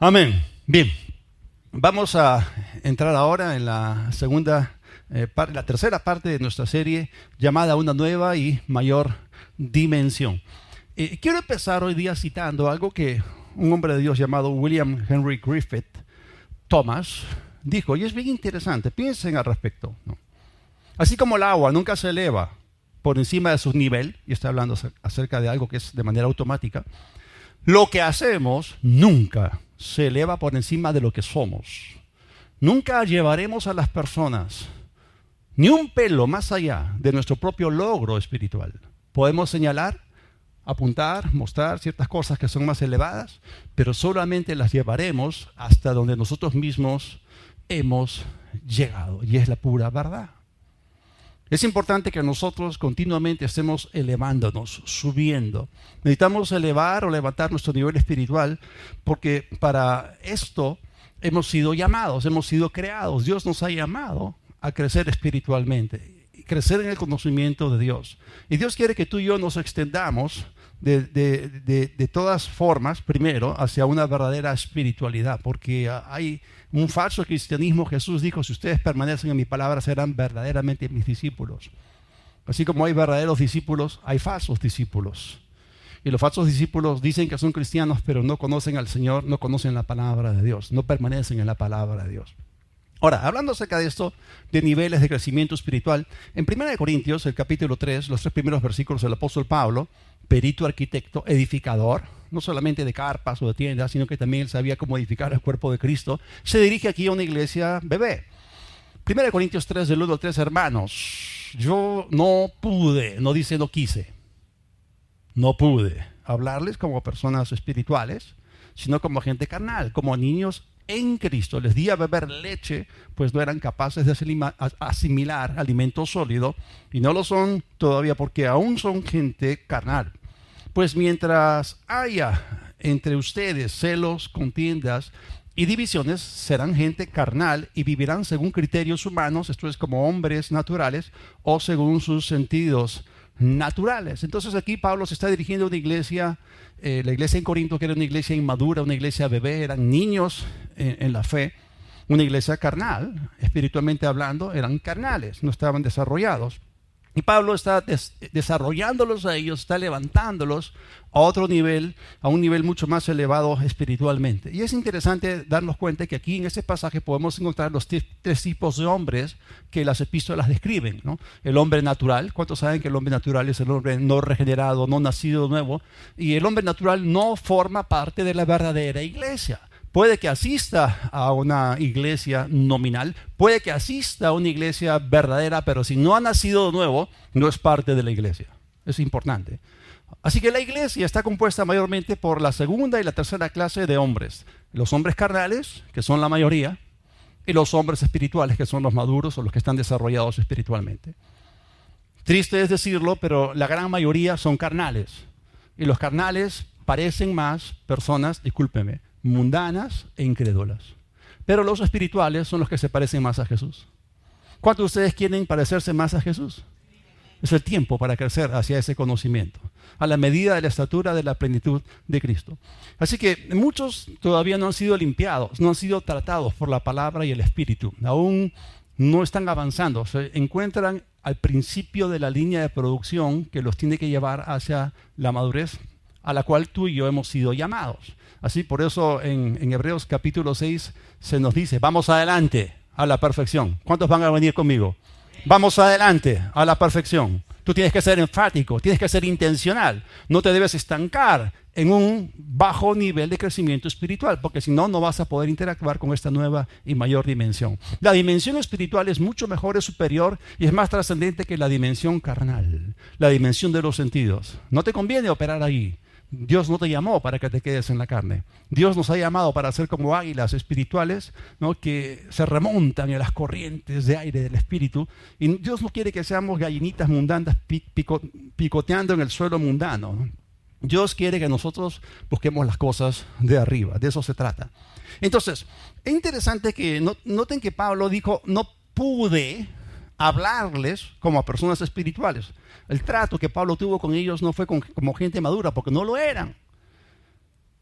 Amén. Bien, vamos a entrar ahora en la la tercera parte de nuestra serie llamada Una nueva y mayor dimensión. Quiero empezar hoy día citando algo que un hombre de Dios llamado William Henry Griffith Thomas dijo, y es bien interesante, piensen al respecto, ¿no? Así como el agua nunca se eleva por encima de su nivel, y está hablando acerca de algo que es de manera automática, lo que hacemos nunca se eleva por encima de lo que somos. Nunca llevaremos a las personas ni un pelo más allá de nuestro propio logro espiritual. Podemos señalar, apuntar, mostrar ciertas cosas que son más elevadas, pero solamente las llevaremos hasta donde nosotros mismos hemos llegado, y es la pura verdad. Es importante que nosotros continuamente estemos elevándonos, subiendo. Necesitamos elevar o levantar nuestro nivel espiritual porque para esto hemos sido llamados, hemos sido creados. Dios nos ha llamado a crecer espiritualmente, crecer en el conocimiento de Dios. Y Dios quiere que tú y yo nos extendamos de todas formas, primero, hacia una verdadera espiritualidad, porque hay un falso cristianismo. Jesús dijo, si ustedes permanecen en mi palabra, serán verdaderamente mis discípulos. Así como hay verdaderos discípulos, hay falsos discípulos. Y los falsos discípulos dicen que son cristianos, pero no conocen al Señor, no conocen la palabra de Dios, no permanecen en la palabra de Dios. Ahora, hablando acerca de esto, de niveles de crecimiento espiritual, en 1 Corintios, el capítulo 3, los 3 primeros versículos del apóstol Pablo, perito arquitecto, edificador, no solamente de carpas o de tiendas, sino que también él sabía cómo edificar el cuerpo de Cristo, se dirige aquí a una iglesia bebé. 1 Corintios 3, del 1 al 3, hermanos, yo no pude, no dice no quise, no pude hablarles como personas espirituales, sino como gente carnal, como niños en Cristo. Les di a beber leche, pues no eran capaces de asimilar alimento sólido, y no lo son todavía porque aún son gente carnal. Pues mientras haya entre ustedes celos, contiendas y divisiones, serán gente carnal y vivirán según criterios humanos, esto es como hombres naturales, o según sus sentidos naturales. Entonces aquí Pablo se está dirigiendo a una iglesia, la iglesia en Corinto, que era una iglesia inmadura, una iglesia bebé, eran niños en la fe, una iglesia carnal, espiritualmente hablando, eran carnales, no estaban desarrollados. Y Pablo está desarrollándolos a ellos, está levantándolos a otro nivel, a un nivel mucho más elevado espiritualmente. Y es interesante darnos cuenta que aquí en este pasaje podemos encontrar los tres tipos de hombres que las epístolas describen, ¿no? El hombre natural, ¿cuántos saben que el hombre natural es el hombre no regenerado, no nacido de nuevo? Y el hombre natural no forma parte de la verdadera iglesia. Puede que asista a una iglesia nominal, puede que asista a una iglesia verdadera, pero si no ha nacido de nuevo, no es parte de la iglesia. Es importante. Así que la iglesia está compuesta mayormente por la segunda y la tercera clase de hombres. Los hombres carnales, que son la mayoría, y los hombres espirituales, que son los maduros o los que están desarrollados espiritualmente. Triste es decirlo, pero la gran mayoría son carnales. Y los carnales parecen más personas, discúlpeme, mundanas e incrédulas. Pero los espirituales son los que se parecen más a Jesús. ¿Cuántos de ustedes quieren parecerse más a Jesús? Es el tiempo para crecer hacia ese conocimiento, a la medida de la estatura de la plenitud de Cristo. Así que muchos todavía no han sido limpiados, no han sido tratados por la palabra y el Espíritu. Aún no están avanzando, se encuentran al principio de la línea de producción que los tiene que llevar hacia la madurez a la cual tú y yo hemos sido llamados. Así, por eso en Hebreos capítulo 6 se nos dice, vamos adelante a la perfección. ¿Cuántos van a venir conmigo? Vamos adelante a la perfección. Tú tienes que ser enfático, tienes que ser intencional. No te debes estancar en un bajo nivel de crecimiento espiritual, porque si no, no vas a poder interactuar con esta nueva y mayor dimensión. La dimensión espiritual es mucho mejor, es superior y es más trascendente que la dimensión carnal, la dimensión de los sentidos. No te conviene operar ahí. Dios no te llamó para que te quedes en la carne. Dios nos ha llamado para ser como águilas espirituales, ¿no?, que se remontan en las corrientes de aire del Espíritu. Y Dios no quiere que seamos gallinitas mundanas picoteando en el suelo mundano, ¿no? Dios quiere que nosotros busquemos las cosas de arriba. De eso se trata. Entonces, es interesante que noten que Pablo dijo, no pude hablarles como a personas espirituales. El trato que Pablo tuvo con ellos no fue como gente madura, porque no lo eran.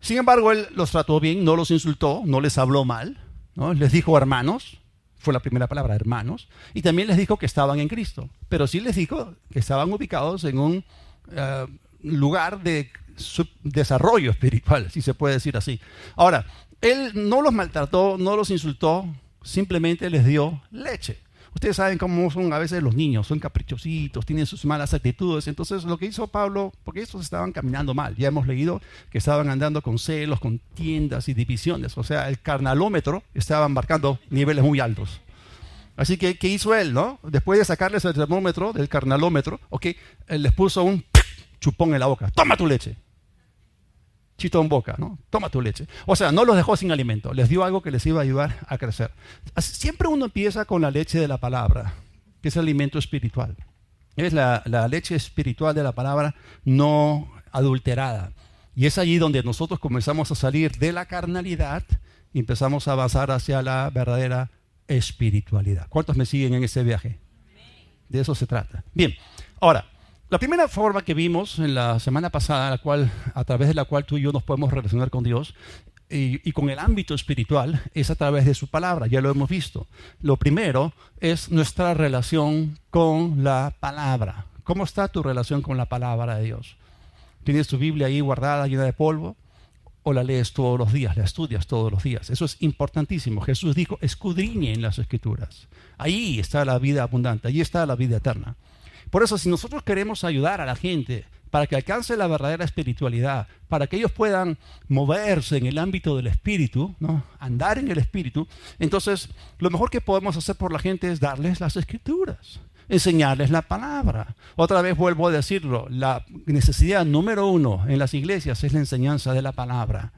Sin embargo, él los trató bien, no los insultó, no les habló mal, ¿no? Les dijo hermanos, fue la primera palabra, hermanos, y también les dijo que estaban en Cristo, pero sí les dijo que estaban ubicados en un lugar de desarrollo espiritual, si se puede decir así. Ahora, él no los maltrató, no los insultó, simplemente les dio leche. Ustedes saben cómo son a veces los niños, son caprichositos, tienen sus malas actitudes. Entonces lo que hizo Pablo, porque estos estaban caminando mal, ya hemos leído que estaban andando con celos, contiendas y divisiones. O sea, el carnalómetro estaba marcando niveles muy altos. Así que, ¿qué hizo él, no? Después de sacarles el termómetro del carnalómetro, él les puso un chupón en la boca. ¡Toma tu leche! Chito en boca, ¿no? Toma tu leche. O sea, no los dejó sin alimento, les dio algo que les iba a ayudar a crecer. Siempre uno empieza con la leche de la palabra, que es el alimento espiritual. Es la leche espiritual de la palabra no adulterada. Y es allí donde nosotros comenzamos a salir de la carnalidad y empezamos a avanzar hacia la verdadera espiritualidad. ¿Cuántos me siguen en ese viaje? De eso se trata. Bien, ahora, la primera forma que vimos en la semana pasada, a través de la cual tú y yo nos podemos relacionar con Dios y con el ámbito espiritual, es a través de su palabra, ya lo hemos visto. Lo primero es nuestra relación con la palabra. ¿Cómo está tu relación con la palabra de Dios? ¿Tienes tu Biblia ahí guardada, llena de polvo? ¿O la lees todos los días, la estudias todos los días? Eso es importantísimo. Jesús dijo, escudriñen las Escrituras. Ahí está la vida abundante, ahí está la vida eterna. Por eso, si nosotros queremos ayudar a la gente para que alcance la verdadera espiritualidad, para que ellos puedan moverse en el ámbito del espíritu, ¿no? Andar en el espíritu, entonces lo mejor que podemos hacer por la gente es darles las Escrituras, enseñarles la palabra. Otra vez vuelvo a decirlo, la necesidad número 1 en las iglesias es la enseñanza de la palabra.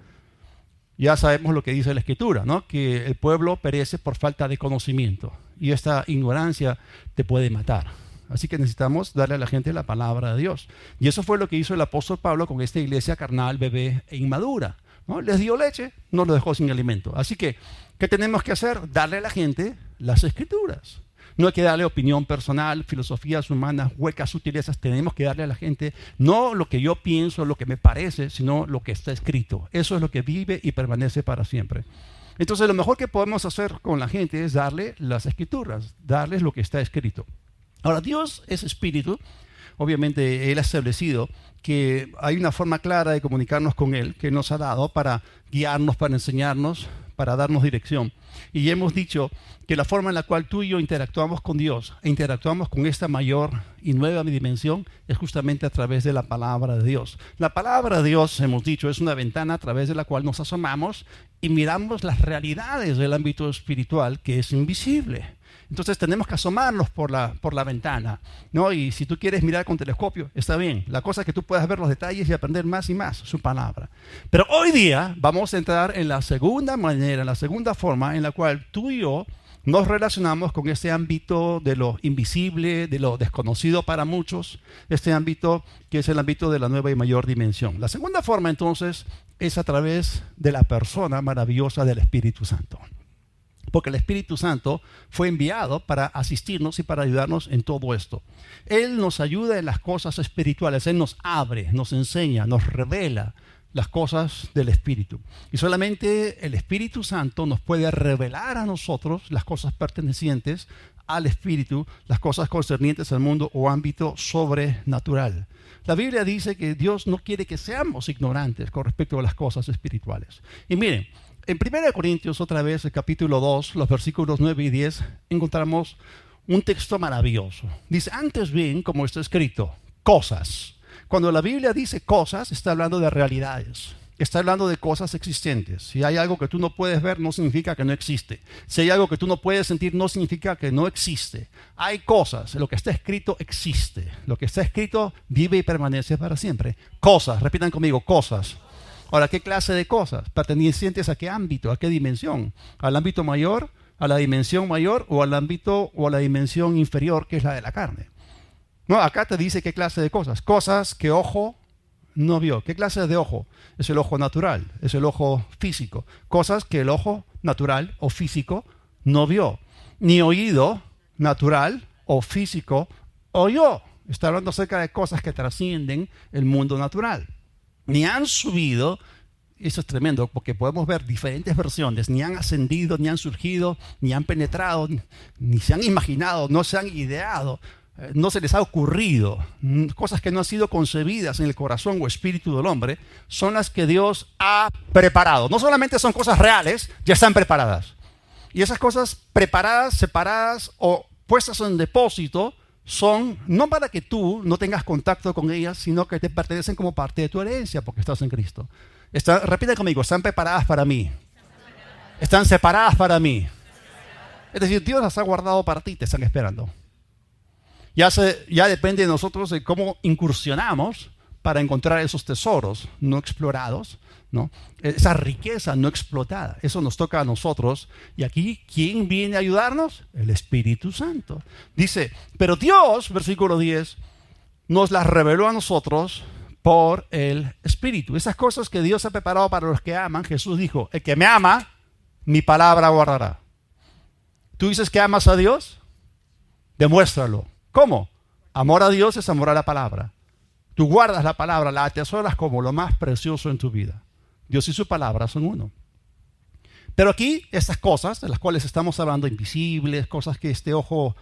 Ya sabemos lo que dice la Escritura, ¿no? Que el pueblo perece por falta de conocimiento y esta ignorancia te puede matar. Así que necesitamos darle a la gente la palabra de Dios. Y eso fue lo que hizo el apóstol Pablo con esta iglesia carnal, bebé e inmadura, ¿no? Les dio leche, no los dejó sin alimento. Así que, ¿qué tenemos que hacer? Darle a la gente las Escrituras. No hay que darle opinión personal, filosofías humanas, huecas sutilezas. Tenemos que darle a la gente no lo que yo pienso, lo que me parece, sino lo que está escrito. Eso es lo que vive y permanece para siempre. Entonces, lo mejor que podemos hacer con la gente es darle las Escrituras, darles lo que está escrito. Ahora, Dios es espíritu. Obviamente, Él ha establecido que hay una forma clara de comunicarnos con Él, que nos ha dado para guiarnos, para enseñarnos, para darnos dirección. Y hemos dicho que la forma en la cual tú y yo interactuamos con Dios e interactuamos con esta mayor y nueva dimensión es justamente a través de la palabra de Dios. La palabra de Dios, hemos dicho, es una ventana a través de la cual nos asomamos y miramos las realidades del ámbito espiritual que es invisible. Entonces tenemos que asomarnos por la ventana, ¿no? Y si tú quieres mirar con telescopio, está bien. La cosa es que tú puedas ver los detalles y aprender más y más su palabra. Pero hoy día vamos a entrar en la segunda manera, en la segunda forma en la cual tú y yo nos relacionamos con este ámbito de lo invisible, de lo desconocido para muchos, este ámbito que es el ámbito de la nueva y mayor dimensión. La segunda forma entonces es a través de la persona maravillosa del Espíritu Santo. Porque el Espíritu Santo fue enviado para asistirnos y para ayudarnos en todo esto. Él nos ayuda en las cosas espirituales. Él nos abre, nos enseña, nos revela las cosas del Espíritu. Y solamente el Espíritu Santo nos puede revelar a nosotros las cosas pertenecientes al Espíritu, las cosas concernientes al mundo o ámbito sobrenatural. La Biblia dice que Dios no quiere que seamos ignorantes con respecto a las cosas espirituales. Y miren, en 1 Corintios, otra vez, el capítulo 2, los versículos 9 y 10, encontramos un texto maravilloso. Dice, antes bien, como está escrito, cosas. Cuando la Biblia dice cosas, está hablando de realidades. Está hablando de cosas existentes. Si hay algo que tú no puedes ver, no significa que no existe. Si hay algo que tú no puedes sentir, no significa que no existe. Hay cosas. Lo que está escrito existe. Lo que está escrito vive y permanece para siempre. Cosas. Repitan conmigo, cosas. Ahora, ¿qué clase de cosas? ¿Pertenecientes a qué ámbito? ¿A qué dimensión? ¿Al ámbito mayor? ¿A la dimensión mayor? ¿O al ámbito o a la dimensión inferior, que es la de la carne? No, acá te dice qué clase de cosas. Cosas que ojo no vio. ¿Qué clase de ojo? Es el ojo natural, es el ojo físico. Cosas que el ojo natural o físico no vio. Ni oído natural o físico oyó. Está hablando acerca de cosas que trascienden el mundo natural. Ni han subido eso es tremendo, porque podemos ver diferentes versiones. Ni han ascendido, ni han surgido, ni han penetrado, ni se han imaginado, no se han ideado, no se les ha ocurrido. Cosas que no han sido concebidas en el corazón o espíritu del hombre, son las que Dios ha preparado. No solamente son cosas reales, ya están preparadas. Y esas cosas preparadas, separadas o puestas en depósito, son no para que tú no tengas contacto con ellas, sino que te pertenecen como parte de tu herencia, porque estás en Cristo. Repite conmigo, están preparadas para mí. Están separadas para mí. Es decir, Dios las ha guardado para ti, te están esperando. Ya depende de nosotros de cómo incursionamos para encontrar esos tesoros no explorados, ¿no? Esa riqueza no explotada. Eso nos toca a nosotros. Y aquí, ¿quién viene a ayudarnos? El Espíritu Santo. Dice, pero Dios, versículo 10, nos las reveló a nosotros por el Espíritu. Esas cosas que Dios ha preparado para los que aman, Jesús dijo, el que me ama, mi palabra guardará. ¿Tú dices que amas a Dios? Demuéstralo. ¿Cómo? Amor a Dios es amor a la palabra. Tú guardas la palabra, la atesoras como lo más precioso en tu vida. Dios y su palabra son uno. Pero aquí, estas cosas de las cuales estamos hablando, invisibles, cosas que este ojo,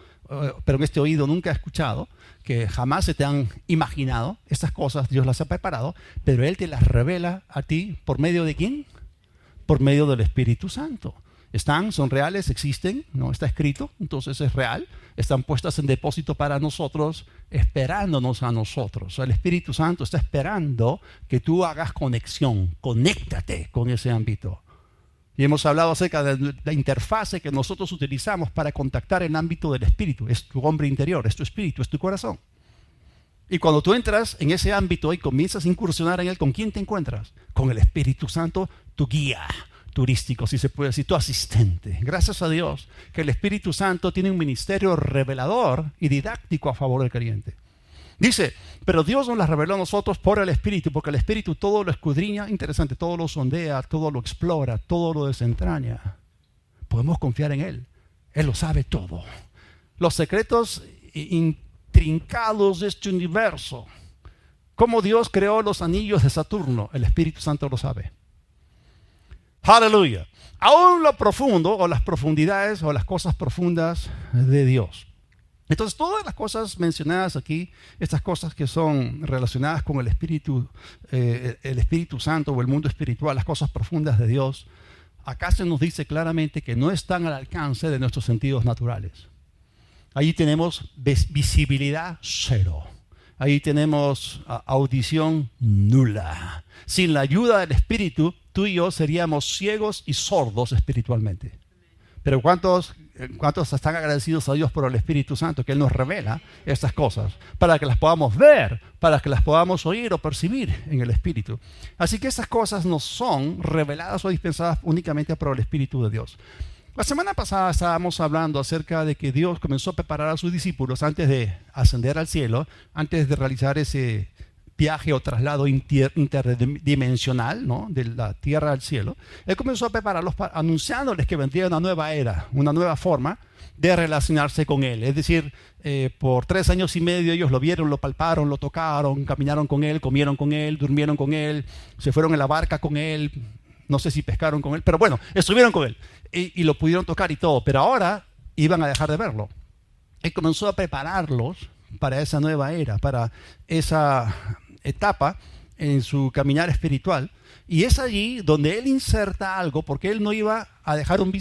pero que este oído nunca ha escuchado, que jamás se te han imaginado, estas cosas Dios las ha preparado, pero Él te las revela a ti, ¿por medio de quién? Por medio del Espíritu Santo. Son reales, existen, no está escrito, entonces es real. Están puestas en depósito para nosotros, esperándonos a nosotros. O sea, el Espíritu Santo está esperando que tú hagas conexión, conéctate con ese ámbito. Y hemos hablado acerca de la interfase que nosotros utilizamos para contactar el ámbito del Espíritu. Es tu hombre interior, es tu espíritu, es tu corazón. Y cuando tú entras en ese ámbito y comienzas a incursionar en él, ¿con quién te encuentras? Con el Espíritu Santo, tu guía turístico, si se puede decir, tu asistente. Gracias a Dios que el Espíritu Santo tiene un ministerio revelador y didáctico a favor del creyente. Dice, pero Dios nos las reveló a nosotros por el Espíritu, porque el Espíritu todo lo escudriña, interesante, todo lo sondea, todo lo explora, todo lo desentraña. Podemos confiar en Él. Él lo sabe todo. Los secretos intrincados de este universo. Cómo Dios creó los anillos de Saturno, el Espíritu Santo lo sabe. Aleluya. Aún lo profundo o las profundidades o las cosas profundas de Dios. Entonces, todas las cosas mencionadas aquí, estas cosas que son relacionadas con el Espíritu Santo o el mundo espiritual, las cosas profundas de Dios, acá se nos dice claramente que no están al alcance de nuestros sentidos naturales. Ahí tenemos visibilidad cero. Ahí tenemos audición nula. Sin la ayuda del Espíritu, tú y yo seríamos ciegos y sordos espiritualmente. Pero ¿cuántos están agradecidos a Dios por el Espíritu Santo? Que Él nos revela estas cosas para que las podamos ver, para que las podamos oír o percibir en el Espíritu. Así que estas cosas no son reveladas o dispensadas únicamente por el Espíritu de Dios. La semana pasada estábamos hablando acerca de que Dios comenzó a preparar a sus discípulos antes de ascender al cielo, antes de realizar ese viaje o traslado interdimensional, ¿no? De la tierra al cielo. Él comenzó a prepararlos anunciándoles que vendría una nueva era, una nueva forma de relacionarse con Él. Es decir, por 3 años y medio ellos lo vieron, lo palparon, lo tocaron, caminaron con Él, comieron con Él, durmieron con Él, se fueron en la barca con Él. No sé si pescaron con Él, pero bueno, estuvieron con Él y lo pudieron tocar y todo. Pero ahora iban a dejar de verlo. Él comenzó a prepararlos para esa nueva era, para esa etapa en su caminar espiritual. Y es allí donde Él inserta algo, porque Él no iba a dejar un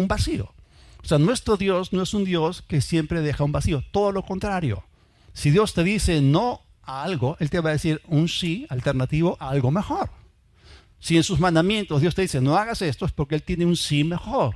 vacío. O sea, nuestro Dios no es un Dios que siempre deja un vacío. Todo lo contrario. Si Dios te dice no a algo, Él te va a decir un sí alternativo a algo mejor. Si en sus mandamientos Dios te dice no hagas esto, es porque Él tiene un sí mejor.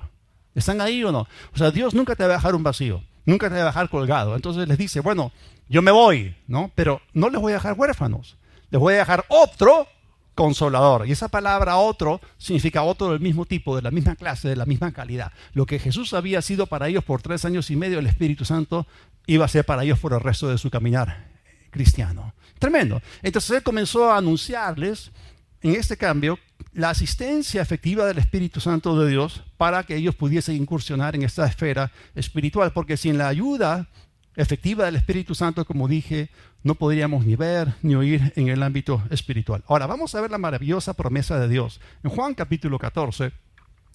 ¿Están ahí o no? O sea, Dios nunca te va a dejar un vacío, nunca te va a dejar colgado. Entonces les dice, bueno, yo me voy, ¿no? Pero no les voy a dejar huérfanos, les voy a dejar otro consolador. Y esa palabra otro significa otro del mismo tipo, de la misma clase, de la misma calidad. Lo que Jesús había sido para ellos por 3 años y medio, el Espíritu Santo iba a ser para ellos por el resto de su caminar cristiano. Tremendo. Entonces Él comenzó a anunciarles en este cambio la asistencia efectiva del Espíritu Santo de Dios para que ellos pudiesen incursionar en esta esfera espiritual, porque sin la ayuda efectiva del Espíritu Santo, como dije, no podríamos ni ver ni oír en el ámbito espiritual. Ahora, vamos a ver la maravillosa promesa de Dios. En Juan capítulo 14,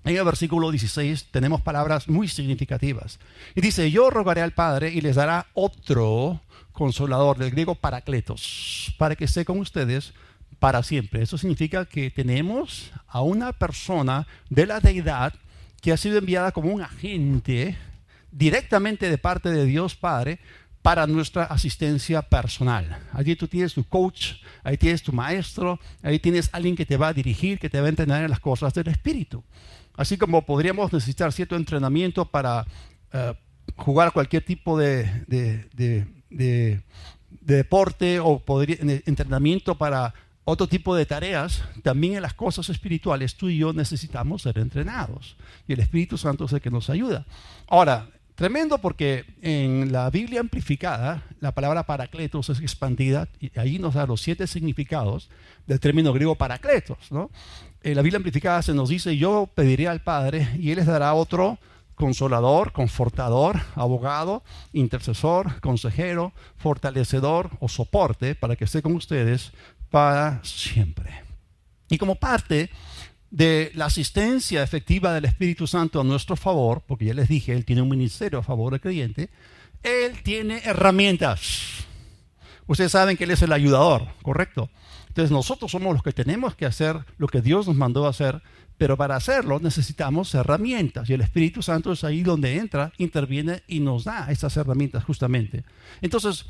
en el versículo 16, tenemos palabras muy significativas. Y dice, yo rogaré al Padre y les dará otro consolador, del griego parakletos, para que esté con ustedes para siempre. Eso significa que tenemos a una persona de la deidad que ha sido enviada como un agente directamente de parte de Dios Padre para nuestra asistencia personal. Allí tú tienes tu coach, ahí tienes tu maestro, ahí tienes alguien que te va a dirigir, que te va a entrenar en las cosas del Espíritu. Así como podríamos necesitar cierto entrenamiento para jugar cualquier tipo de deporte o entrenamiento para otro tipo de tareas, también en las cosas espirituales tú y yo necesitamos ser entrenados. Y el Espíritu Santo es el que nos ayuda. Ahora, tremendo porque en la Biblia amplificada, la palabra parakletos es expandida y ahí nos da los 7 significados del término griego parakletos, ¿no? En la Biblia amplificada se nos dice, yo pediré al Padre y Él les dará otro consolador, confortador, abogado, intercesor, consejero, fortalecedor o soporte para que esté con ustedes para siempre. Y como parte de la asistencia efectiva del Espíritu Santo a nuestro favor, porque ya les dije, Él tiene un ministerio a favor del creyente, Él tiene herramientas. Ustedes saben que Él es el ayudador, ¿correcto? Entonces nosotros somos los que tenemos que hacer lo que Dios nos mandó a hacer, pero para hacerlo necesitamos herramientas y el Espíritu Santo es ahí donde entra, interviene y nos da estas herramientas justamente. Entonces,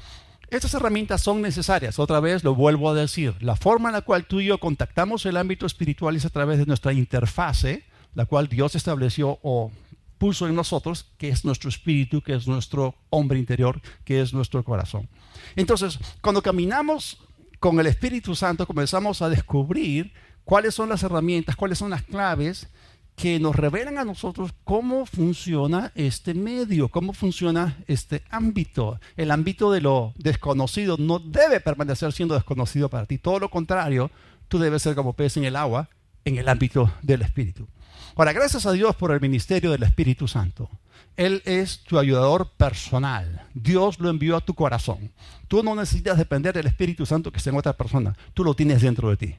estas herramientas son necesarias. Otra vez lo vuelvo a decir. La forma en la cual tú y yo contactamos el ámbito espiritual es a través de nuestra interfase, la cual Dios estableció o puso en nosotros, que es nuestro espíritu, que es nuestro hombre interior, que es nuestro corazón. Entonces, cuando caminamos con el Espíritu Santo, comenzamos a descubrir cuáles son las herramientas, cuáles son las claves que nos revelan a nosotros cómo funciona este medio, cómo funciona este ámbito. El ámbito de lo desconocido no debe permanecer siendo desconocido para ti. Todo lo contrario, tú debes ser como pez en el agua, en el ámbito del Espíritu. Ahora, gracias a Dios por el ministerio del Espíritu Santo. Él es tu ayudador personal. Dios lo envió a tu corazón. Tú no necesitas depender del Espíritu Santo que esté en otra persona. Tú lo tienes dentro de ti.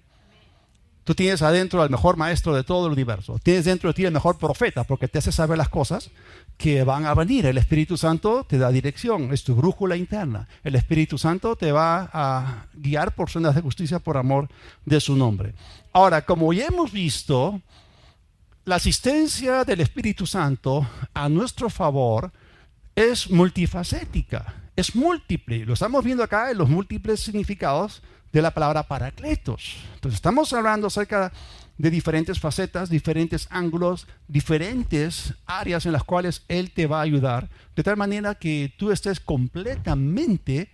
Tú tienes adentro al mejor maestro de todo el universo. Tienes dentro de ti el mejor profeta porque te hace saber las cosas que van a venir. El Espíritu Santo te da dirección, es tu brújula interna. El Espíritu Santo te va a guiar por sendas de justicia por amor de su nombre. Ahora, como ya hemos visto, la asistencia del Espíritu Santo a nuestro favor es multifacética, es múltiple. Lo estamos viendo acá en los múltiples significados de la palabra parakletos. Entonces estamos hablando acerca de diferentes facetas, diferentes ángulos, diferentes áreas en las cuales Él te va a ayudar, de tal manera que tú estés completamente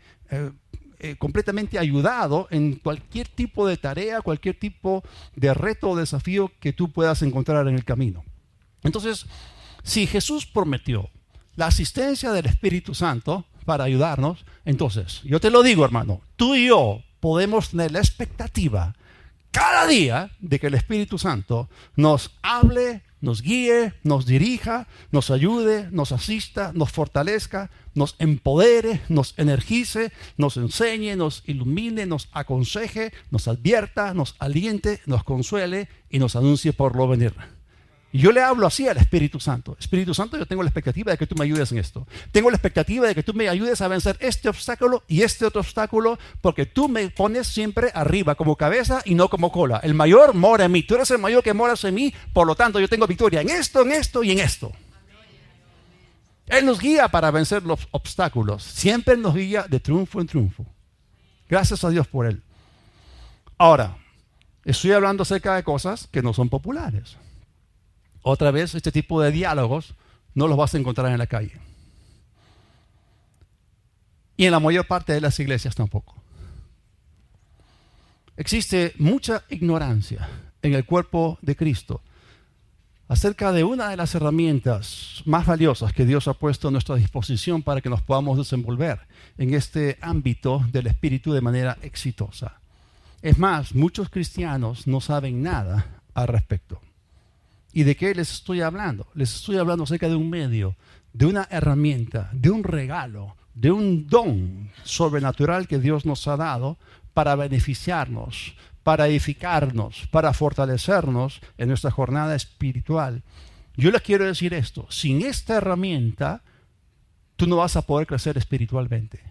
ayudado en cualquier tipo de tarea, cualquier tipo de reto o desafío que tú puedas encontrar en el camino. Entonces, si Jesús prometió la asistencia del Espíritu Santo para ayudarnos, entonces, yo te lo digo, hermano, tú y yo podemos tener la expectativa cada día de que el Espíritu Santo nos hable, nos guíe, nos dirija, nos ayude, nos asista, nos fortalezca, nos empodere, nos energice, nos enseñe, nos ilumine, nos aconseje, nos advierta, nos aliente, nos consuele y nos anuncie por lo venir. Y yo le hablo así al Espíritu Santo. Espíritu Santo, yo tengo la expectativa de que tú me ayudes en esto. Tengo la expectativa de que tú me ayudes a vencer este obstáculo y este otro obstáculo, porque tú me pones siempre arriba como cabeza y no como cola. El mayor mora en mí. Tú eres el mayor que moras en mí, por lo tanto yo tengo victoria en esto y en esto. Él nos guía para vencer los obstáculos. Siempre nos guía de triunfo en triunfo. Gracias a Dios por Él. Ahora, estoy hablando acerca de cosas que no son populares. Otra vez, este tipo de diálogos no los vas a encontrar en la calle. Y en la mayor parte de las iglesias tampoco. Existe mucha ignorancia en el cuerpo de Cristo acerca de una de las herramientas más valiosas que Dios ha puesto a nuestra disposición para que nos podamos desenvolver en este ámbito del Espíritu de manera exitosa. Es más, muchos cristianos no saben nada al respecto. ¿Y de qué les estoy hablando? Les estoy hablando acerca de un medio, de una herramienta, de un regalo, de un don sobrenatural que Dios nos ha dado para beneficiarnos, para edificarnos, para fortalecernos en nuestra jornada espiritual. Yo les quiero decir esto, sin esta herramienta, tú no vas a poder crecer espiritualmente.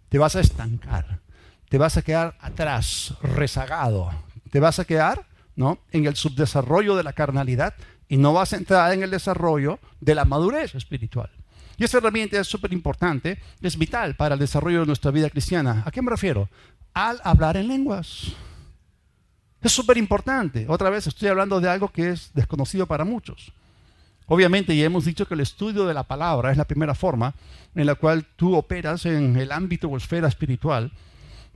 Te vas a estancar, te vas a quedar atrás, rezagado, te vas a quedar, ¿no?, en el subdesarrollo de la carnalidad y no vas a entrar en el desarrollo de la madurez espiritual. Y esta herramienta es súper importante, es vital para el desarrollo de nuestra vida cristiana. ¿A qué me refiero? Al hablar en lenguas. Es súper importante. Otra vez estoy hablando de algo que es desconocido para muchos. Obviamente ya hemos dicho que el estudio de la palabra es la primera forma en la cual tú operas en el ámbito o esfera espiritual,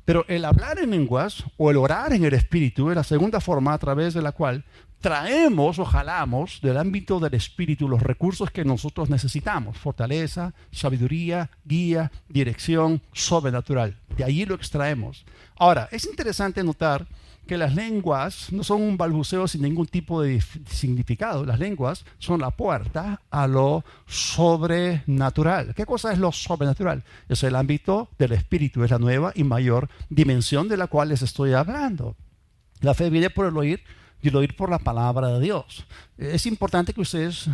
pero el hablar en lenguas o el orar en el espíritu es la segunda forma a través de la cual traemos o jalamos del ámbito del espíritu los recursos que nosotros necesitamos: fortaleza, sabiduría, guía, dirección sobrenatural. De allí lo extraemos. Ahora, es interesante notar que las lenguas no son un balbuceo sin ningún tipo de significado. Las lenguas son la puerta a lo sobrenatural. ¿Qué cosa es lo sobrenatural? Es el ámbito del espíritu, es la nueva y mayor dimensión de la cual les estoy hablando. La fe viene por el oír y el oír por la palabra de Dios. Es importante que ustedes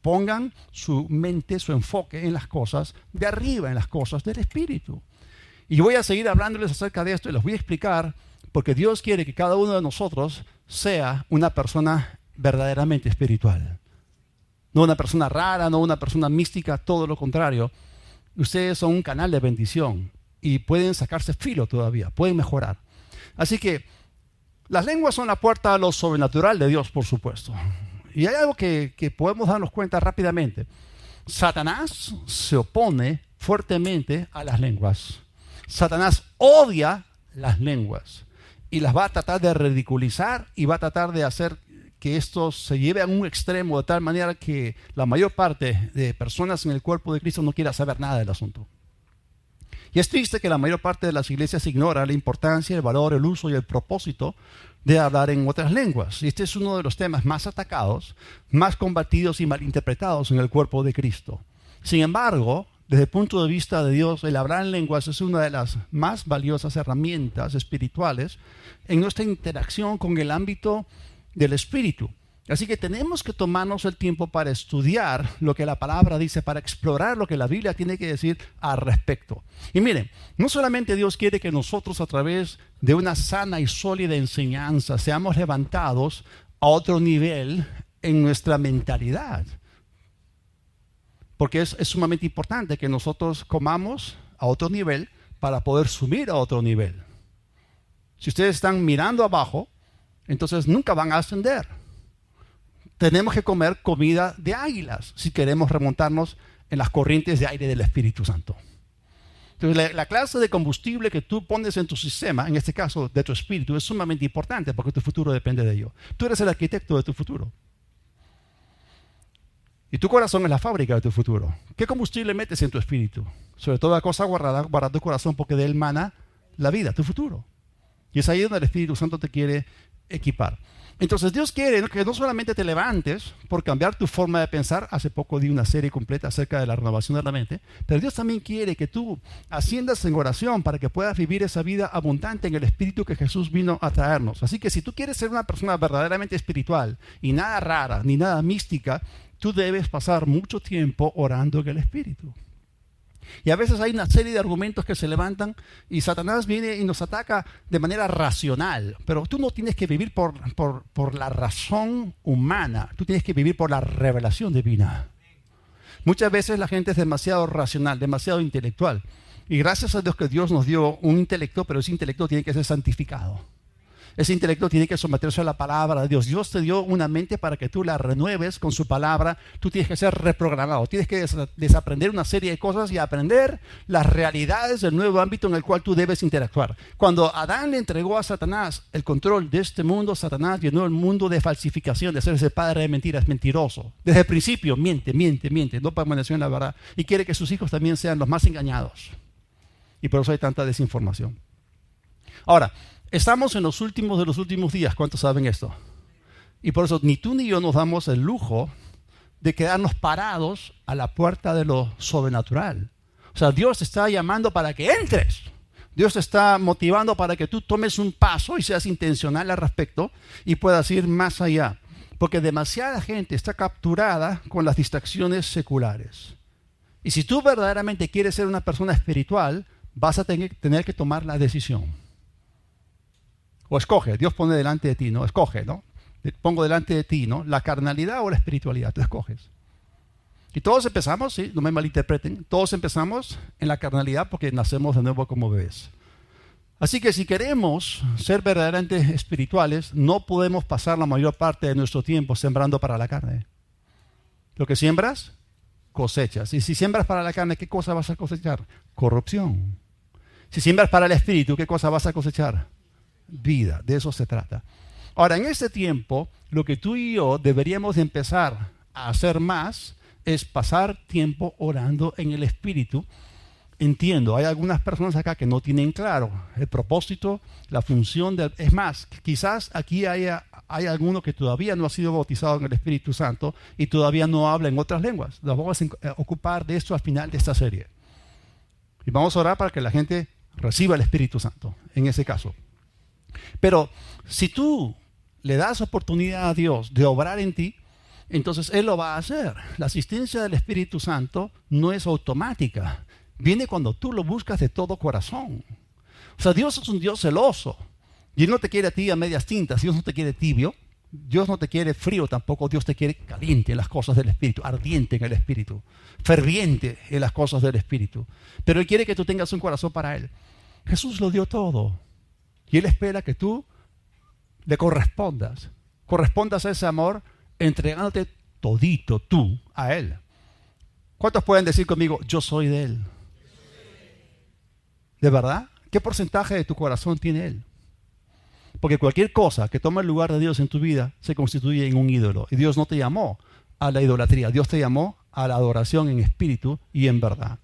pongan su mente, su enfoque en las cosas de arriba, en las cosas del espíritu. Y voy a seguir hablándoles acerca de esto y les voy a explicar porque Dios quiere que cada uno de nosotros sea una persona verdaderamente espiritual. No una persona rara, no una persona mística, todo lo contrario. Ustedes son un canal de bendición y pueden sacarse filo todavía, pueden mejorar. Así que las lenguas son la puerta a lo sobrenatural de Dios, por supuesto. Y hay algo que podemos darnos cuenta rápidamente. Satanás se opone fuertemente a las lenguas. Satanás odia las lenguas y las va a tratar de ridiculizar y va a tratar de hacer que esto se lleve a un extremo de tal manera que la mayor parte de personas en el cuerpo de Cristo no quiera saber nada del asunto. Y es triste que la mayor parte de las iglesias ignora la importancia, el valor, el uso y el propósito de hablar en otras lenguas. Y este es uno de los temas más atacados, más combatidos y malinterpretados en el cuerpo de Cristo. Sin embargo, desde el punto de vista de Dios, el hablar en lenguas es una de las más valiosas herramientas espirituales en nuestra interacción con el ámbito del espíritu. Así que tenemos que tomarnos el tiempo para estudiar lo que la palabra dice, para explorar lo que la Biblia tiene que decir al respecto. Y miren, no solamente Dios quiere que nosotros a través de una sana y sólida enseñanza seamos levantados a otro nivel en nuestra mentalidad, porque es sumamente importante que nosotros comamos a otro nivel para poder subir a otro nivel. Si ustedes están mirando abajo, entonces nunca van a ascender. Tenemos que comer comida de águilas si queremos remontarnos en las corrientes de aire del Espíritu Santo. Entonces, la clase de combustible que tú pones en tu sistema, en este caso de tu espíritu, es sumamente importante porque tu futuro depende de ello. Tú eres el arquitecto de tu futuro. Y tu corazón es la fábrica de tu futuro. ¿Qué combustible metes en tu espíritu? Sobre toda cosa guarda tu corazón porque de él mana la vida, tu futuro. Y es ahí donde el Espíritu Santo te quiere equipar. Entonces Dios quiere que no solamente te levantes por cambiar tu forma de pensar. Hace poco di una serie completa acerca de la renovación de la mente. Pero Dios también quiere que tú asciendas en oración para que puedas vivir esa vida abundante en el Espíritu que Jesús vino a traernos. Así que si tú quieres ser una persona verdaderamente espiritual y nada rara ni nada mística, tú debes pasar mucho tiempo orando en el Espíritu. Y a veces hay una serie de argumentos que se levantan y Satanás viene y nos ataca de manera racional. Pero tú no tienes que vivir por la razón humana, tú tienes que vivir por la revelación divina. Muchas veces la gente es demasiado racional, demasiado intelectual. Y gracias a Dios que Dios nos dio un intelecto, pero ese intelecto tiene que ser santificado. Ese intelecto tiene que someterse a la palabra de Dios. Dios te dio una mente para que tú la renueves con su palabra. Tú tienes que ser reprogramado. Tienes que desaprender una serie de cosas y aprender las realidades del nuevo ámbito en el cual tú debes interactuar. Cuando Adán le entregó a Satanás el control de este mundo, Satanás llenó el mundo de falsificación, de ser ese padre de mentiras, mentiroso. Desde el principio, miente, no permaneció en la verdad. Y quiere que sus hijos también sean los más engañados. Y por eso hay tanta desinformación. Ahora, estamos en los últimos de los últimos días. ¿Cuántos saben esto? Y por eso ni tú ni yo nos damos el lujo de quedarnos parados a la puerta de lo sobrenatural O sea, Dios te está llamando para que entres. Dios te está motivando para que tú tomes un paso y seas intencional al respecto y puedas ir más allá. Porque demasiada gente está capturada con las distracciones seculares. Y si tú verdaderamente quieres ser una persona espiritual, vas a tener que tomar la decisión. O escoge, Dios pone delante de ti, ¿no? Escoge, ¿no? Pongo delante de ti, ¿no? La carnalidad o la espiritualidad, tú escoges. Y todos empezamos, sí, no me malinterpreten, todos empezamos en la carnalidad porque nacemos de nuevo como bebés. Así que si queremos ser verdaderamente espirituales, no podemos pasar la mayor parte de nuestro tiempo sembrando para la carne. Lo que siembras, cosechas. Y si siembras para la carne, ¿qué cosa vas a cosechar? Corrupción. Si siembras para el espíritu, ¿qué cosa vas a cosechar? Vida. De eso se trata. Ahora, en este tiempo, lo que tú y yo deberíamos de empezar a hacer más es pasar tiempo orando en el espíritu. Entiendo, hay algunas personas acá que no tienen claro el propósito, la función del... Es más, quizás aquí hay alguno que todavía no ha sido bautizado en el Espíritu Santo y todavía no habla en otras lenguas. Nos vamos a ocupar de esto al final de esta serie. Y vamos a orar para que la gente reciba el Espíritu Santo, en ese caso. Pero si tú le das oportunidad a Dios de obrar en ti, entonces Él lo va a hacer. La asistencia del Espíritu Santo no es automática. Viene cuando tú lo buscas de todo corazón. O sea, Dios es un Dios celoso. Y Él no te quiere a ti a medias tintas. Dios no te quiere tibio. Dios no te quiere frío tampoco. Dios te quiere caliente en las cosas del Espíritu, ardiente en el Espíritu, ferviente en las cosas del Espíritu. Pero Él quiere que tú tengas un corazón para Él. Jesús lo dio todo. Y Él espera que tú le correspondas a ese amor entregándote todito tú a Él. ¿Cuántos pueden decir conmigo, yo soy de Él? ¿De verdad? ¿Qué porcentaje de tu corazón tiene Él? Porque cualquier cosa que tome el lugar de Dios en tu vida se constituye en un ídolo. Y Dios no te llamó a la idolatría. Dios te llamó a la adoración en espíritu y en verdad.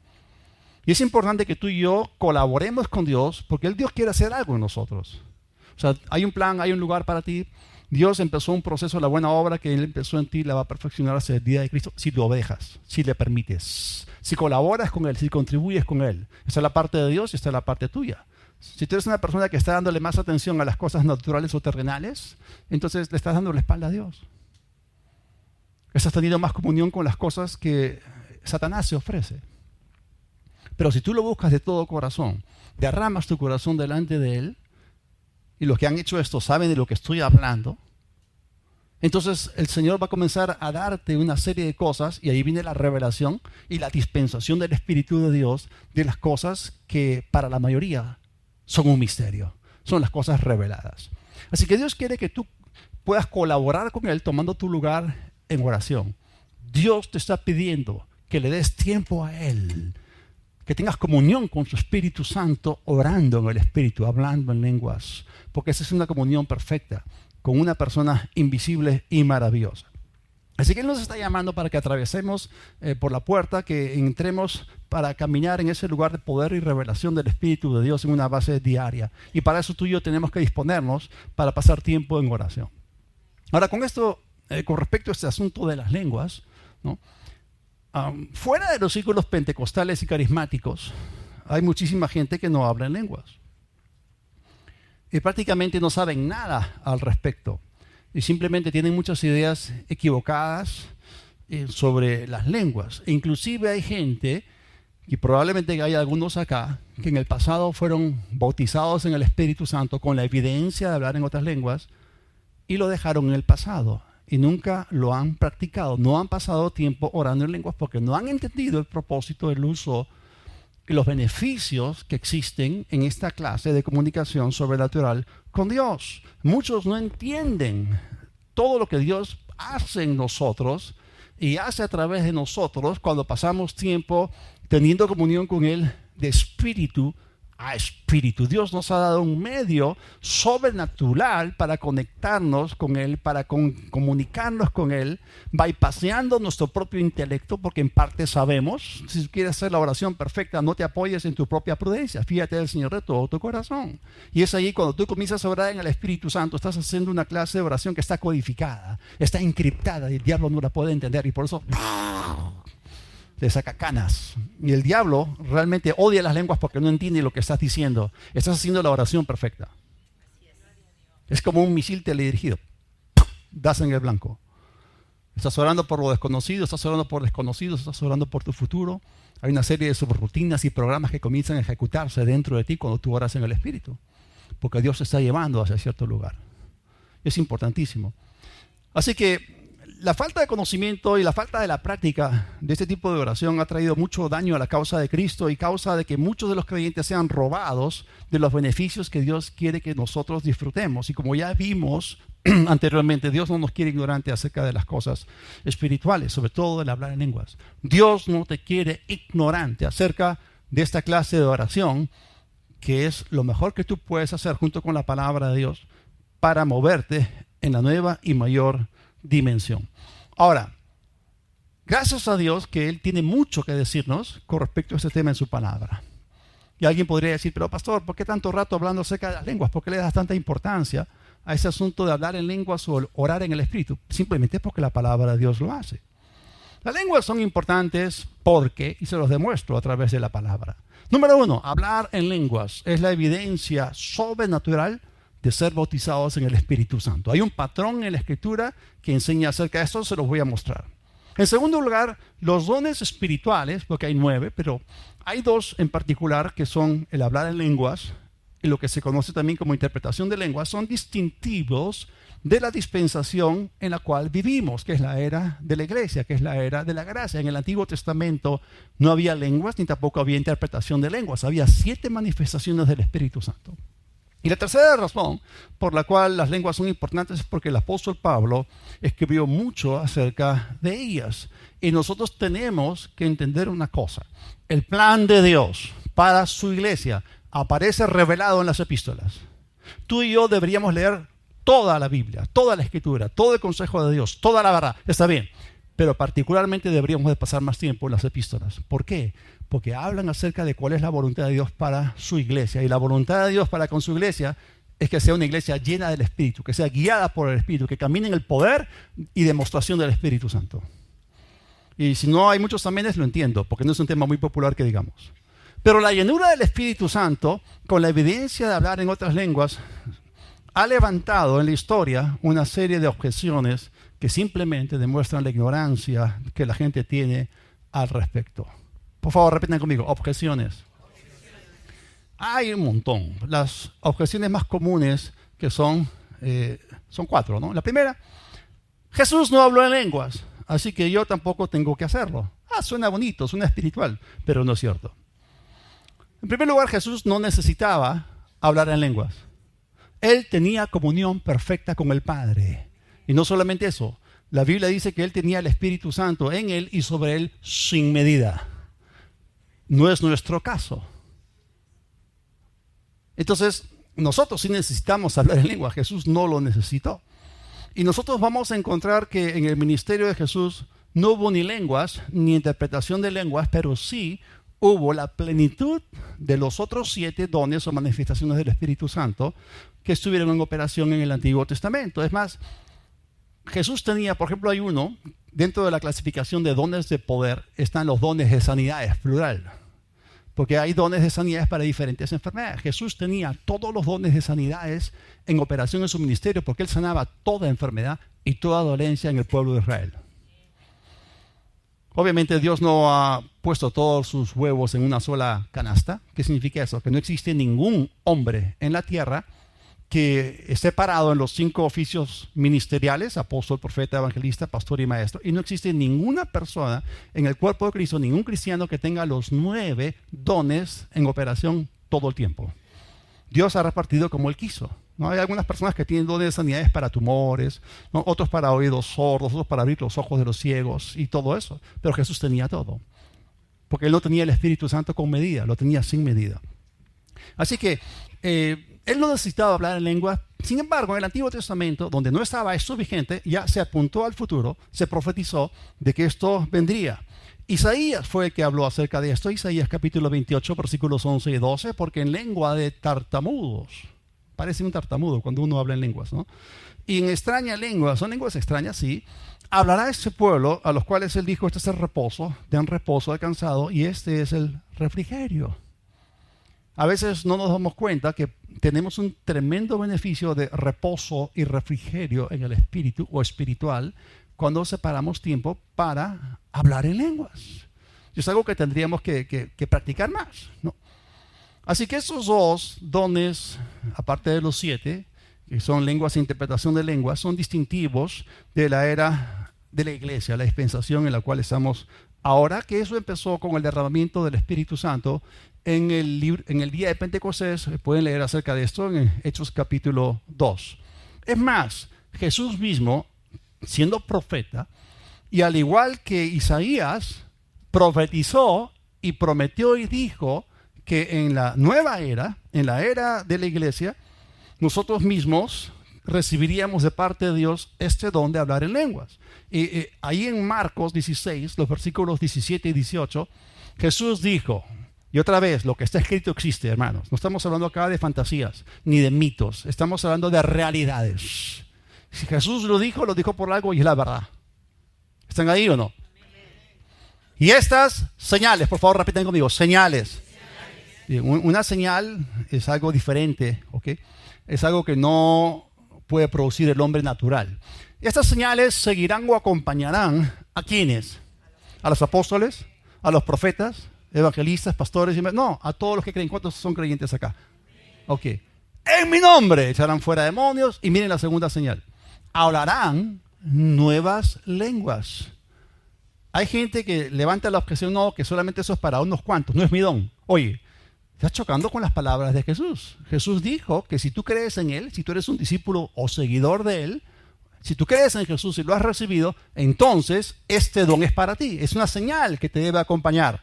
Y es importante que tú y yo colaboremos con Dios porque Dios quiere hacer algo en nosotros. O sea, hay un plan, hay un lugar para ti. Dios empezó un proceso, la buena obra que Él empezó en ti, la va a perfeccionar hasta el día de Cristo, si lo dejas, si le permites, si colaboras con Él, si contribuyes con Él. Esa es la parte de Dios y esta es la parte tuya. Si tú eres una persona que está dándole más atención a las cosas naturales o terrenales, entonces le estás dando la espalda a Dios. Estás teniendo más comunión con las cosas que Satanás se ofrece. Pero si tú lo buscas de todo corazón, derramas tu corazón delante de Él, y los que han hecho esto saben de lo que estoy hablando, entonces el Señor va a comenzar a darte una serie de cosas y ahí viene la revelación y la dispensación del Espíritu de Dios de las cosas que para la mayoría son un misterio, son las cosas reveladas. Así que Dios quiere que tú puedas colaborar con Él tomando tu lugar en oración. Dios te está pidiendo que le des tiempo a Él, que tengas comunión con su Espíritu Santo, orando en el Espíritu, hablando en lenguas, porque esa es una comunión perfecta con una persona invisible y maravillosa. Así que Él nos está llamando para que atravesemos por la puerta, que entremos para caminar en ese lugar de poder y revelación del Espíritu de Dios en una base diaria. Y para eso tú y yo tenemos que disponernos para pasar tiempo en oración. Ahora, con esto, con respecto a este asunto de las lenguas, ¿no? Fuera de los círculos pentecostales y carismáticos, hay muchísima gente que no habla en lenguas. Y prácticamente no saben nada al respecto. Y simplemente tienen muchas ideas equivocadas sobre las lenguas. E inclusive hay gente, y probablemente hay algunos acá, que en el pasado fueron bautizados en el Espíritu Santo con la evidencia de hablar en otras lenguas y lo dejaron en el pasado. Y nunca lo han practicado, no han pasado tiempo orando en lenguas porque no han entendido el propósito, el uso y los beneficios que existen en esta clase de comunicación sobrenatural con Dios. Muchos no entienden todo lo que Dios hace en nosotros y hace a través de nosotros cuando pasamos tiempo teniendo comunión con Él de espíritu a espíritu. Dios nos ha dado un medio sobrenatural para conectarnos con Él, para comunicarnos con Él, bypaseando nuestro propio intelecto, porque en parte sabemos. Si quieres hacer la oración perfecta, no te apoyes en tu propia prudencia. Fíjate del Señor de todo tu corazón. Y es ahí cuando tú comienzas a orar en el Espíritu Santo, estás haciendo una clase de oración que está codificada, está encriptada y el diablo no la puede entender y por eso te saca canas. Y el diablo realmente odia las lenguas porque no entiende lo que estás diciendo. Estás haciendo la oración perfecta. Es como un misil teledirigido. Das en el blanco. Estás orando por lo desconocido, estás orando por desconocidos, estás orando por tu futuro. Hay una serie de subrutinas y programas que comienzan a ejecutarse dentro de ti cuando tú oras en el Espíritu. Porque Dios te está llevando hacia cierto lugar. Es importantísimo. Así que la falta de conocimiento y la falta de la práctica de este tipo de oración ha traído mucho daño a la causa de Cristo y causa de que muchos de los creyentes sean robados de los beneficios que Dios quiere que nosotros disfrutemos. Y como ya vimos anteriormente, Dios no nos quiere ignorantes acerca de las cosas espirituales, sobre todo el hablar en lenguas. Dios no te quiere ignorante acerca de esta clase de oración, que es lo mejor que tú puedes hacer junto con la palabra de Dios para moverte en la nueva y mayor dimensión. Ahora, gracias a Dios que Él tiene mucho que decirnos con respecto a este tema en su palabra. Y alguien podría decir, pero pastor, ¿por qué tanto rato hablando acerca de las lenguas? ¿Por qué le das tanta importancia a ese asunto de hablar en lenguas o orar en el Espíritu? Simplemente porque la palabra de Dios lo hace. Las lenguas son importantes porque, y se los demuestro a través de la palabra. Número 1, hablar en lenguas es la evidencia sobrenatural de ser bautizados en el Espíritu Santo. Hay un patrón en la Escritura que enseña acerca de esto, se los voy a mostrar. En segundo lugar, los dones espirituales, porque hay 9, pero hay 2 en particular que son el hablar en lenguas y lo que se conoce también como interpretación de lenguas, son distintivos de la dispensación en la cual vivimos, que es la era de la iglesia, que es la era de la gracia. En el Antiguo Testamento no había lenguas ni tampoco había interpretación de lenguas, había 7 manifestaciones del Espíritu Santo. Y la tercera razón por la cual las lenguas son importantes es porque el apóstol Pablo escribió mucho acerca de ellas. Y nosotros tenemos que entender una cosa. El plan de Dios para su iglesia aparece revelado en las epístolas. Tú y yo deberíamos leer toda la Biblia, toda la Escritura, todo el consejo de Dios, toda la verdad. Está bien, pero particularmente deberíamos de pasar más tiempo en las epístolas. ¿Por qué? Porque hablan acerca de cuál es la voluntad de Dios para su iglesia. Y la voluntad de Dios para con su iglesia es que sea una iglesia llena del Espíritu, que sea guiada por el Espíritu, que camine en el poder y demostración del Espíritu Santo. Y si no hay muchos amenes, lo entiendo, porque no es un tema muy popular que digamos. Pero la llenura del Espíritu Santo, con la evidencia de hablar en otras lenguas, ha levantado en la historia una serie de objeciones que simplemente demuestran la ignorancia que la gente tiene al respecto. Por favor, repitan conmigo, objeciones. Hay un montón. Las objeciones más comunes que son 4, ¿no? La primera, Jesús no habló en lenguas, así que yo tampoco tengo que hacerlo. Suena bonito, suena espiritual, pero no es cierto. En primer lugar, Jesús no necesitaba hablar en lenguas. Él tenía comunión perfecta con el Padre. Y no solamente eso, la Biblia dice que Él tenía el Espíritu Santo en Él y sobre Él sin medida. No es nuestro caso. Entonces, nosotros sí necesitamos hablar en lengua. Jesús no lo necesitó. Y nosotros vamos a encontrar que en el ministerio de Jesús no hubo ni lenguas, ni interpretación de lenguas, pero sí hubo la plenitud de los otros 7 dones o manifestaciones del Espíritu Santo que estuvieron en operación en el Antiguo Testamento. Es más, Jesús tenía, por ejemplo, hay uno, dentro de la clasificación de dones de poder, están los dones de sanidades, plural. Porque hay dones de sanidades para diferentes enfermedades. Jesús tenía todos los dones de sanidades en operación en su ministerio porque Él sanaba toda enfermedad y toda dolencia en el pueblo de Israel. Obviamente Dios no ha puesto todos sus huevos en una sola canasta. ¿Qué significa eso? Que no existe ningún hombre en la tierra que esté parado en los 5 oficios ministeriales, apóstol, profeta, evangelista, pastor y maestro, y no existe ninguna persona en el cuerpo de Cristo, ningún cristiano que tenga los 9 dones en operación todo el tiempo. Dios ha repartido como Él quiso, ¿no? Hay algunas personas que tienen dones de sanidades para tumores, ¿no? Otros para oídos sordos, otros para abrir los ojos de los ciegos y todo eso, pero Jesús tenía todo, porque Él no tenía el Espíritu Santo con medida, lo tenía sin medida. Así que Él no necesitaba hablar en lengua. Sin embargo, en el Antiguo Testamento, donde no estaba esto vigente, ya se apuntó al futuro, se profetizó de que esto vendría. Isaías fue el que habló acerca de esto. Isaías capítulo 28, versículos 11 y 12, porque en lengua de tartamudos parece un tartamudo cuando uno habla en lenguas, ¿no? Y en extraña lengua, son lenguas extrañas, sí, hablará a ese pueblo a los cuales él dijo, este es el reposo, den reposo alcanzado, y este es el refrigerio. A veces no nos damos cuenta que tenemos un tremendo beneficio de reposo y refrigerio en el espíritu o espiritual cuando separamos tiempo para hablar en lenguas. Y es algo que tendríamos que practicar más, ¿no? Así que esos dos dones, aparte de los 7, que son lenguas e interpretación de lenguas, son distintivos de la era de la iglesia, la dispensación en la cual estamos ahora, que eso empezó con el derramamiento del Espíritu Santo en el día de Pentecostés. Pueden leer acerca de esto en Hechos capítulo 2. Es más, Jesús mismo, siendo profeta, y al igual que Isaías, profetizó y prometió y dijo que en la nueva era, en la era de la iglesia, nosotros mismos recibiríamos de parte de Dios este don de hablar en lenguas. Y ahí en Marcos 16, los versículos 17 y 18, Jesús dijo, y otra vez, lo que está escrito existe, hermanos. No estamos hablando acá de fantasías, ni de mitos. Estamos hablando de realidades. Si Jesús lo dijo por algo y es la verdad. ¿Están ahí o no? Y estas señales, por favor, repiten conmigo, señales. Bien, una señal es algo diferente, ¿ok? Es algo que no puede producir el hombre natural. Estas señales seguirán o acompañarán ¿a quiénes? ¿A los apóstoles? ¿A los profetas? ¿Evangelistas? ¿Pastores? No, a todos los que creen. ¿Cuántos son creyentes acá? Ok. En mi nombre echarán fuera demonios. Y miren la segunda señal. Hablarán nuevas lenguas. Hay gente que levanta la objeción, no, que solamente eso es para unos cuantos, no es mi don. Oye, estás chocando con las palabras de Jesús. Jesús dijo que si tú crees en Él, si tú eres un discípulo o seguidor de Él, si tú crees en Jesús y lo has recibido, entonces este don es para ti. Es una señal que te debe acompañar.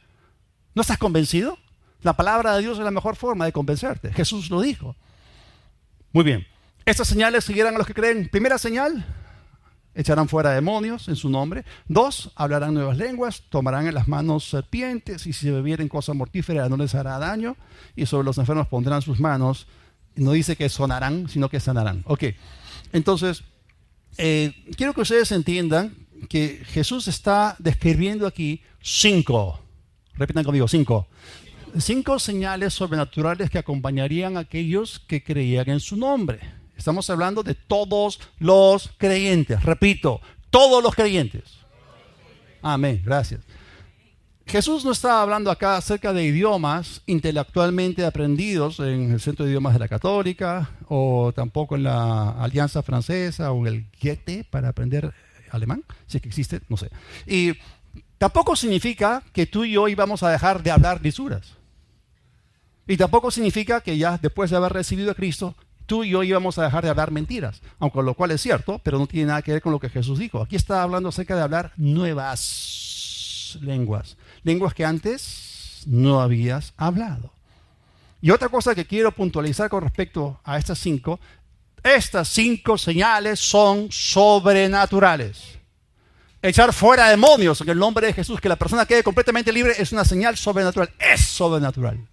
¿No estás convencido? La palabra de Dios es la mejor forma de convencerte. Jesús lo dijo. Muy bien. Estas señales seguirán a los que creen. Primera señal, echarán fuera demonios en su nombre. 2, hablarán nuevas lenguas, tomarán en las manos serpientes y si bebieren cosa mortífera no les hará daño. Y sobre los enfermos pondrán sus manos. No dice que sonarán, sino que sanarán. Ok, entonces, quiero que ustedes entiendan que Jesús está describiendo aquí 5. Repitan conmigo, 5. 5 señales sobrenaturales que acompañarían a aquellos que creían en su nombre. Estamos hablando de todos los creyentes. Repito, todos los creyentes. Amén, gracias. Jesús no está hablando acá acerca de idiomas intelectualmente aprendidos en el Centro de Idiomas de la Católica o tampoco en la Alianza Francesa o en el Goethe para aprender alemán, si es que existe, no sé. Y tampoco significa que tú y yo íbamos a dejar de hablar lisuras. Y tampoco significa que ya después de haber recibido a Cristo, tú y yo íbamos a dejar de hablar mentiras, aunque lo cual es cierto, pero no tiene nada que ver con lo que Jesús dijo. Aquí está hablando acerca de hablar nuevas lenguas, lenguas que antes no habías hablado. Y otra cosa que quiero puntualizar con respecto a estas 5 señales son sobrenaturales. Echar fuera demonios en el nombre de Jesús, que la persona quede completamente libre, es una señal sobrenatural, es sobrenatural.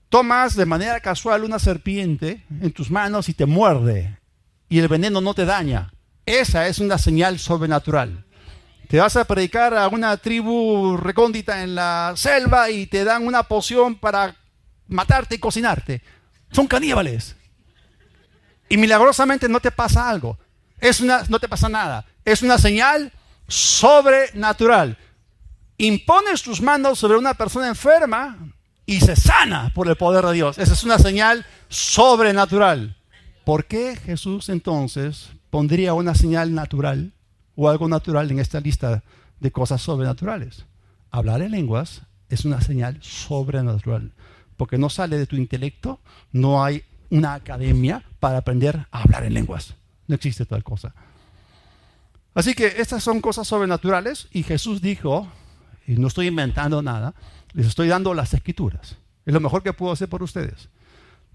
Tomas de manera casual una serpiente en tus manos y te muerde y el veneno no te daña. Esa es una señal sobrenatural. Te vas a predicar a una tribu recóndita en la selva y te dan una poción para matarte y cocinarte. Son caníbales. Y milagrosamente no te pasa algo. No te pasa nada. Es una señal sobrenatural. Impones tus manos sobre una persona enferma y se sana por el poder de Dios. Esa es una señal sobrenatural. ¿Por qué Jesús entonces pondría una señal natural o algo natural en esta lista de cosas sobrenaturales? Hablar en lenguas es una señal sobrenatural, porque no sale de tu intelecto, no hay una academia para aprender a hablar en lenguas. No existe tal cosa. Así que estas son cosas sobrenaturales y Jesús dijo, y no estoy inventando nada, les estoy dando las escrituras. Es lo mejor que puedo hacer por ustedes.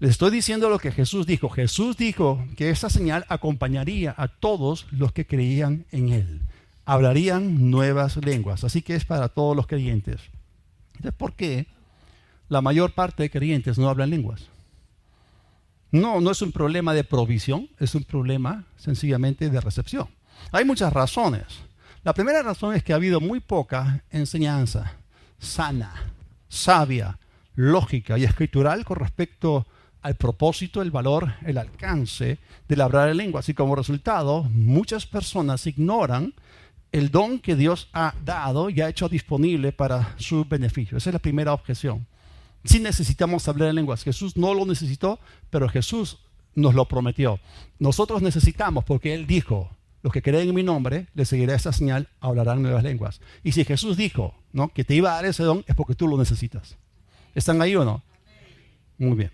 Les estoy diciendo lo que Jesús dijo. Jesús dijo que esa señal acompañaría a todos los que creían en Él. Hablarían nuevas lenguas. Así que es para todos los creyentes. Entonces, ¿por qué la mayor parte de creyentes no hablan lenguas? No, no es un problema de provisión, es un problema sencillamente de recepción. Hay muchas razones. La primera razón es que ha habido muy poca enseñanza sana, sabia, lógica y escritural con respecto al propósito, el valor, el alcance del hablar en lenguas. Y como resultado, muchas personas ignoran el don que Dios ha dado y ha hecho disponible para su beneficio. Esa es la primera objeción. Sí necesitamos hablar en lenguas. Jesús no lo necesitó, pero Jesús nos lo prometió. Nosotros necesitamos porque Él dijo, los que creen en mi nombre, les seguirá esa señal, hablarán nuevas lenguas. Y si Jesús dijo, ¿no?, que te iba a dar ese don, es porque tú lo necesitas. ¿Están ahí o no? Muy bien.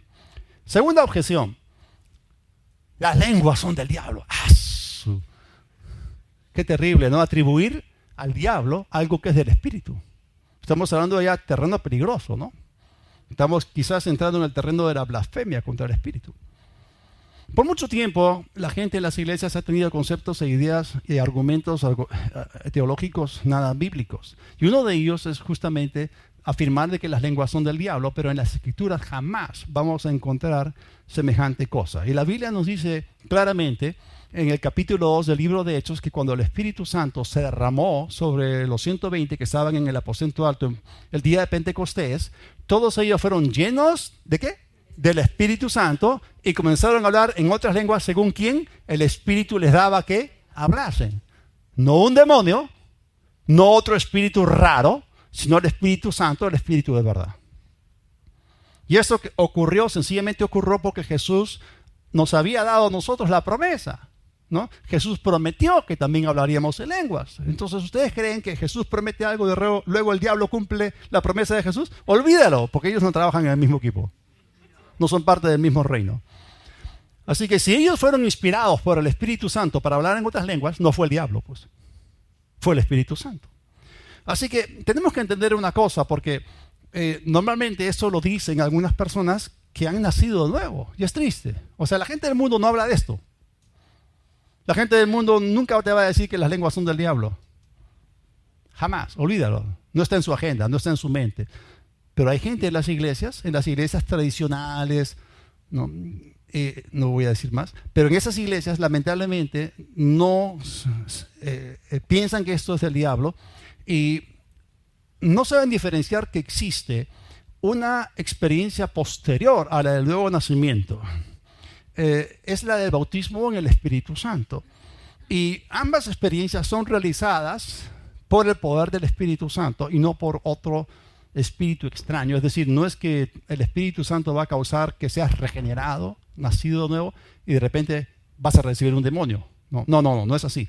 Segunda objeción. Las lenguas son del diablo. Qué terrible, ¿no? Atribuir al diablo algo que es del espíritu. Estamos hablando ya de terreno peligroso, ¿no? Estamos quizás entrando en el terreno de la blasfemia contra el espíritu. Por mucho tiempo, la gente en las iglesias ha tenido conceptos e ideas y argumentos teológicos nada bíblicos. Y uno de ellos es justamente afirmar de que las lenguas son del diablo, pero en las escrituras jamás vamos a encontrar semejante cosa. Y la Biblia nos dice claramente en el capítulo 2 del libro de Hechos que cuando el Espíritu Santo se derramó sobre los 120 que estaban en el aposento alto el día de Pentecostés, todos ellos fueron llenos ¿de qué? Del Espíritu Santo y comenzaron a hablar en otras lenguas según quien el Espíritu les daba que hablasen. No un demonio, no otro espíritu raro, sino el Espíritu Santo, el Espíritu de verdad. Y eso ocurrió, sencillamente ocurrió porque Jesús nos había dado a nosotros la promesa, ¿no? Jesús prometió que también hablaríamos en lenguas. Entonces, ¿ustedes creen que Jesús promete algo y luego el diablo cumple la promesa de Jesús? Olvídalo, porque ellos no trabajan en el mismo equipo. No son parte del mismo reino. Así que si ellos fueron inspirados por el Espíritu Santo para hablar en otras lenguas, no fue el diablo, pues. Fue el Espíritu Santo. Así que tenemos que entender una cosa, porque normalmente eso lo dicen algunas personas que han nacido de nuevo. Y es triste. O sea, la gente del mundo no habla de esto. La gente del mundo nunca te va a decir que las lenguas son del diablo. Jamás, olvídalo. No está en su agenda, no está en su mente. Pero hay gente en las iglesias tradicionales, no voy a decir más, pero en esas iglesias lamentablemente no piensan que esto es del diablo y no saben diferenciar que existe una experiencia posterior a la del nuevo nacimiento. Es la del bautismo en el Espíritu Santo. Y ambas experiencias son realizadas por el poder del Espíritu Santo y no por otro espíritu extraño. Es decir, no es que el Espíritu Santo va a causar que seas regenerado, nacido de nuevo, y de repente vas a recibir un demonio. No es así.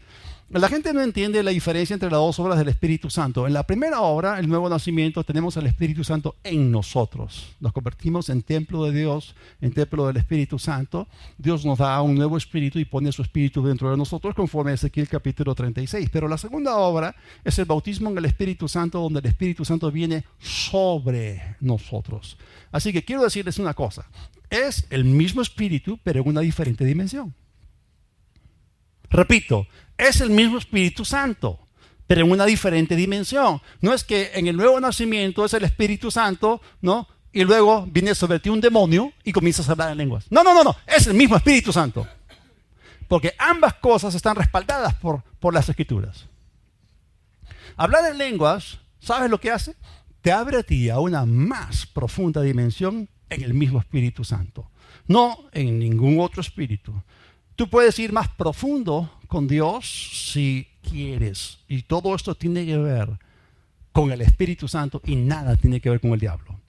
La gente no entiende la diferencia entre las dos obras del Espíritu Santo. En la primera obra, el nuevo nacimiento, tenemos al Espíritu Santo en nosotros. Nos convertimos en templo de Dios, en templo del Espíritu Santo. Dios nos da un nuevo espíritu y pone su espíritu dentro de nosotros, conforme a Ezequiel capítulo 36. Pero la segunda obra es el bautismo en el Espíritu Santo, donde el Espíritu Santo viene sobre nosotros. Así que quiero decirles una cosa. Es el mismo espíritu, pero en una diferente dimensión. Repito, es el mismo Espíritu Santo, pero en una diferente dimensión. No es que en el nuevo nacimiento es el Espíritu Santo, ¿no? Y luego viene sobre ti un demonio y comienzas a hablar en lenguas. No. Es el mismo Espíritu Santo. Porque ambas cosas están respaldadas por las Escrituras. Hablar en lenguas, ¿sabes lo que hace? Te abre a ti a una más profunda dimensión en el mismo Espíritu Santo. No en ningún otro espíritu. Tú puedes ir más profundo con Dios si quieres. Y todo esto tiene que ver con el Espíritu Santo y nada tiene que ver con el diablo.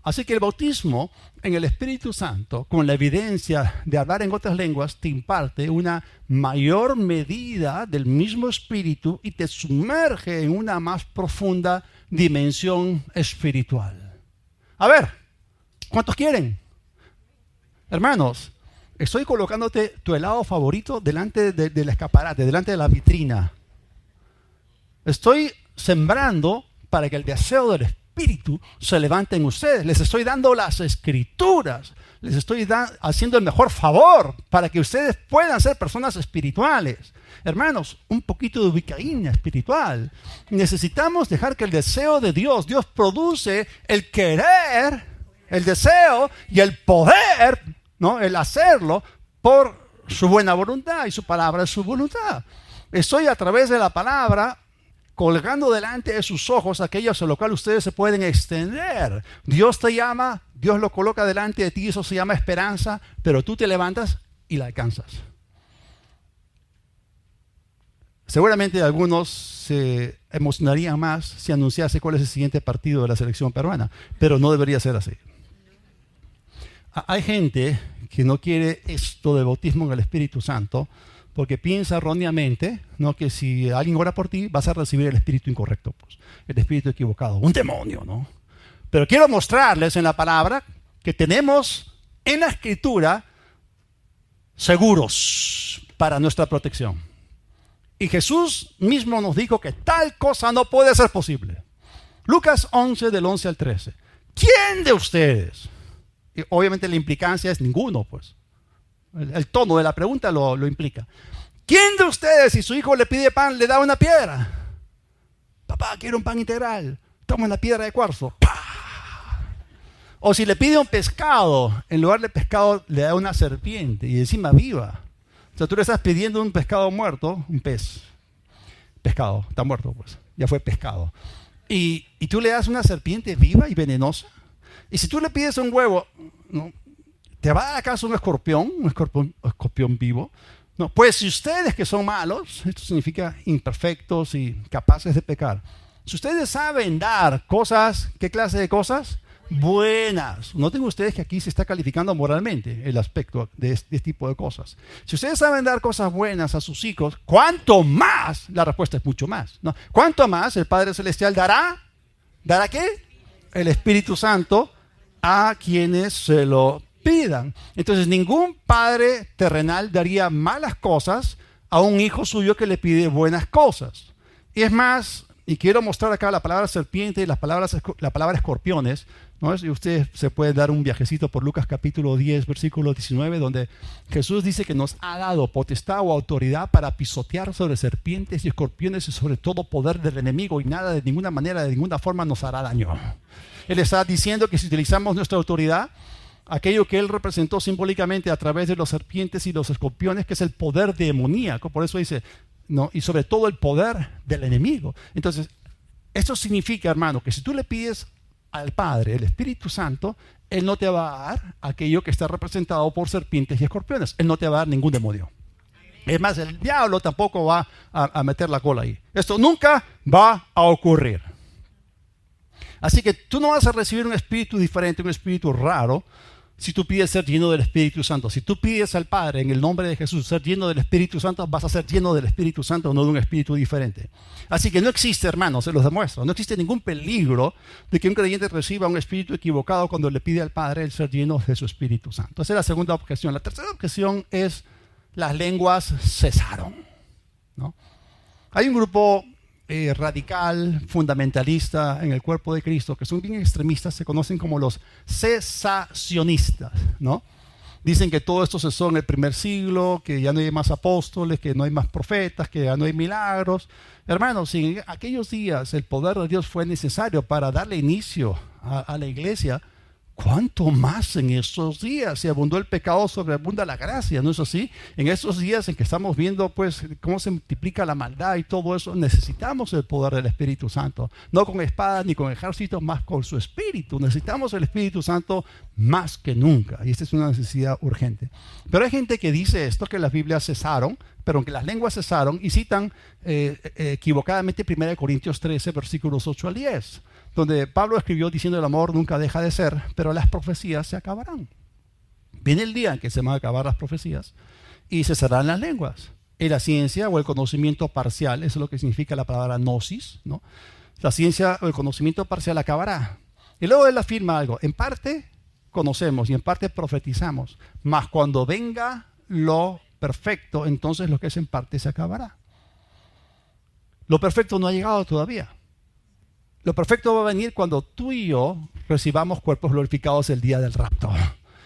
Así que el bautismo en el Espíritu Santo, con la evidencia de hablar en otras lenguas, te imparte una mayor medida del mismo Espíritu y te sumerge en una más profunda dimensión espiritual. A ver, ¿cuántos quieren? Hermanos, estoy colocándote tu helado favorito delante del escaparate, delante de la vitrina. Estoy sembrando para que el deseo del Espíritu se levante en ustedes. Les estoy dando las Escrituras. Les estoy haciendo el mejor favor para que ustedes puedan ser personas espirituales. Hermanos, un poquito de ubicaína espiritual. Necesitamos dejar que el deseo de Dios produce el querer, el deseo y el poder ¿no? El hacerlo por su buena voluntad, y su palabra es su voluntad. Estoy a través de la palabra colgando delante de sus ojos aquello a lo cual ustedes se pueden extender. Dios te llama, Dios lo coloca delante de ti, eso se llama esperanza, pero tú te levantas y la alcanzas. Seguramente algunos se emocionarían más si anunciase cuál es el siguiente partido de la selección peruana, pero no debería ser así. Hay gente que no quiere esto de bautismo en el Espíritu Santo porque piensa erróneamente, ¿no?, que si alguien ora por ti vas a recibir el espíritu incorrecto, pues, el espíritu equivocado, un demonio, ¿no? Pero quiero mostrarles en la palabra que tenemos en la Escritura seguros para nuestra protección. Y Jesús mismo nos dijo que tal cosa no puede ser posible. Lucas 11, del 11 al 13. ¿Quién de ustedes? Y obviamente la implicancia es ninguno, pues. El tono de la pregunta lo implica. ¿Quién de ustedes, si su hijo le pide pan, le da una piedra? Papá, quiero un pan integral. Toma una piedra de cuarzo. ¡Pah! O si le pide un pescado, en lugar de pescado le da una serpiente y encima viva. O sea, tú le estás pidiendo un pescado muerto, un pez. Pescado, está muerto, pues. Ya fue pescado. Y tú le das una serpiente viva y venenosa. Y si tú le pides un huevo, ¿no?, ¿te va a dar acaso un escorpión vivo? No, pues si ustedes que son malos, esto significa imperfectos y capaces de pecar, si ustedes saben dar cosas, ¿qué clase de cosas? Buenas. Noten ustedes que aquí se está calificando moralmente el aspecto de este tipo de cosas. Si ustedes saben dar cosas buenas a sus hijos, ¿cuánto más? La respuesta es mucho más, ¿no? ¿Cuánto más el Padre Celestial dará? ¿Dará qué? El Espíritu Santo a quienes se lo pidan. Entonces ningún padre terrenal daría malas cosas a un hijo suyo que le pide buenas cosas. Y es más, y quiero mostrar acá la palabra serpiente y la palabra escorpiones, ¿no? Y ustedes se pueden dar un viajecito por Lucas capítulo 10, versículo 19, donde Jesús dice que nos ha dado potestad o autoridad para pisotear sobre serpientes y escorpiones y sobre todo poder del enemigo, y nada de ninguna manera, de ninguna forma nos hará daño. Él está diciendo que si utilizamos nuestra autoridad, aquello que él representó simbólicamente a través de los serpientes y los escorpiones, que es el poder demoníaco, por eso dice, no, y sobre todo el poder del enemigo. Entonces, esto significa, hermano, que si tú le pides al Padre el Espíritu Santo, él no te va a dar aquello que está representado por serpientes y escorpiones. Él no te va a dar ningún demonio. Es más, el diablo tampoco va a meter la cola ahí. Esto nunca va a ocurrir. Así que tú no vas a recibir un espíritu diferente, un espíritu raro, si tú pides ser lleno del Espíritu Santo. Si tú pides al Padre en el nombre de Jesús ser lleno del Espíritu Santo, vas a ser lleno del Espíritu Santo, no de un espíritu diferente. Así que no existe, hermanos, se los demuestro, no existe ningún peligro de que un creyente reciba un espíritu equivocado cuando le pide al Padre el ser lleno de su Espíritu Santo. Esa es la segunda objeción. La tercera objeción es: las lenguas cesaron, ¿no? Hay un grupo radical, fundamentalista en el cuerpo de Cristo, que son bien extremistas, se conocen como los cesacionistas, ¿no? Dicen que todo esto cesó en el primer siglo, que ya no hay más apóstoles, que no hay más profetas, que ya no hay milagros. Hermanos, si en aquellos días el poder de Dios fue necesario para darle inicio a la iglesia, ¿cuánto más en estos días? Si abundó el pecado, sobreabunda la gracia, ¿no es así? En estos días en que estamos viendo pues cómo se multiplica la maldad y todo eso, necesitamos el poder del Espíritu Santo. No con espadas ni con ejércitos, más con su Espíritu. Necesitamos el Espíritu Santo más que nunca. Y esta es una necesidad urgente. Pero hay gente que dice esto, que las Biblias cesaron, pero que las lenguas cesaron, y citan equivocadamente 1 Corintios 13, versículos 8 al 10. Donde Pablo escribió diciendo: el amor nunca deja de ser, pero las profecías se acabarán. Viene el día en que se van a acabar las profecías y cesarán las lenguas. Y la ciencia o el conocimiento parcial, eso es lo que significa la palabra gnosis, ¿no? La ciencia o el conocimiento parcial acabará. Y luego él afirma algo: en parte conocemos y en parte profetizamos, mas cuando venga lo perfecto, entonces lo que es en parte se acabará. Lo perfecto no ha llegado todavía. Lo perfecto va a venir cuando tú y yo recibamos cuerpos glorificados el día del rapto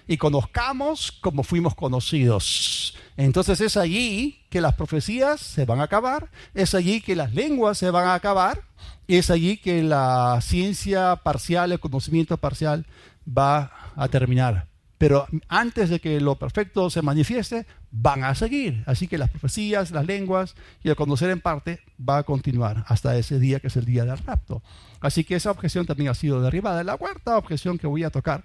y conozcamos como fuimos conocidos. Entonces es allí que las profecías se van a acabar, es allí que las lenguas se van a acabar, y es allí que la ciencia parcial, el conocimiento parcial va a terminar. Pero antes de que lo perfecto se manifieste, van a seguir. Así que las profecías, las lenguas y el conocer en parte va a continuar hasta ese día que es el día del rapto. Así que esa objeción también ha sido derribada. La cuarta objeción que voy a tocar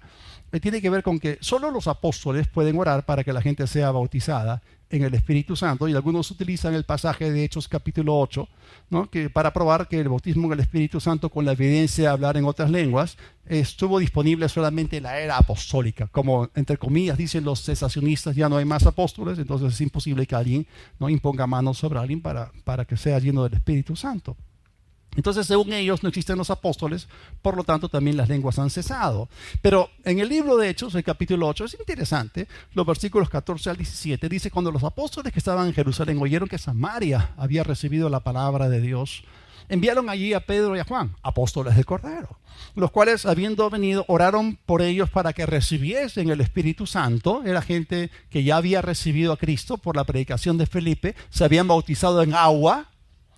tiene que ver con que solo los apóstoles pueden orar para que la gente sea bautizada en el Espíritu Santo, y algunos utilizan el pasaje de Hechos capítulo 8, ¿no? Para probar que el bautismo en el Espíritu Santo con la evidencia de hablar en otras lenguas estuvo disponible solamente en la era apostólica. Como entre comillas dicen los cesacionistas, ya no hay más apóstoles, entonces es imposible que alguien no imponga manos sobre alguien para que sea lleno del Espíritu Santo. Entonces, según ellos, no existen los apóstoles, por lo tanto, también las lenguas han cesado. Pero en el libro de Hechos, el capítulo 8, es interesante, los versículos 14 al 17, dice: cuando los apóstoles que estaban en Jerusalén oyeron que Samaria había recibido la palabra de Dios, enviaron allí a Pedro y a Juan, apóstoles del Cordero, los cuales, habiendo venido, oraron por ellos para que recibiesen el Espíritu Santo. Era gente que ya había recibido a Cristo por la predicación de Felipe, se habían bautizado en agua,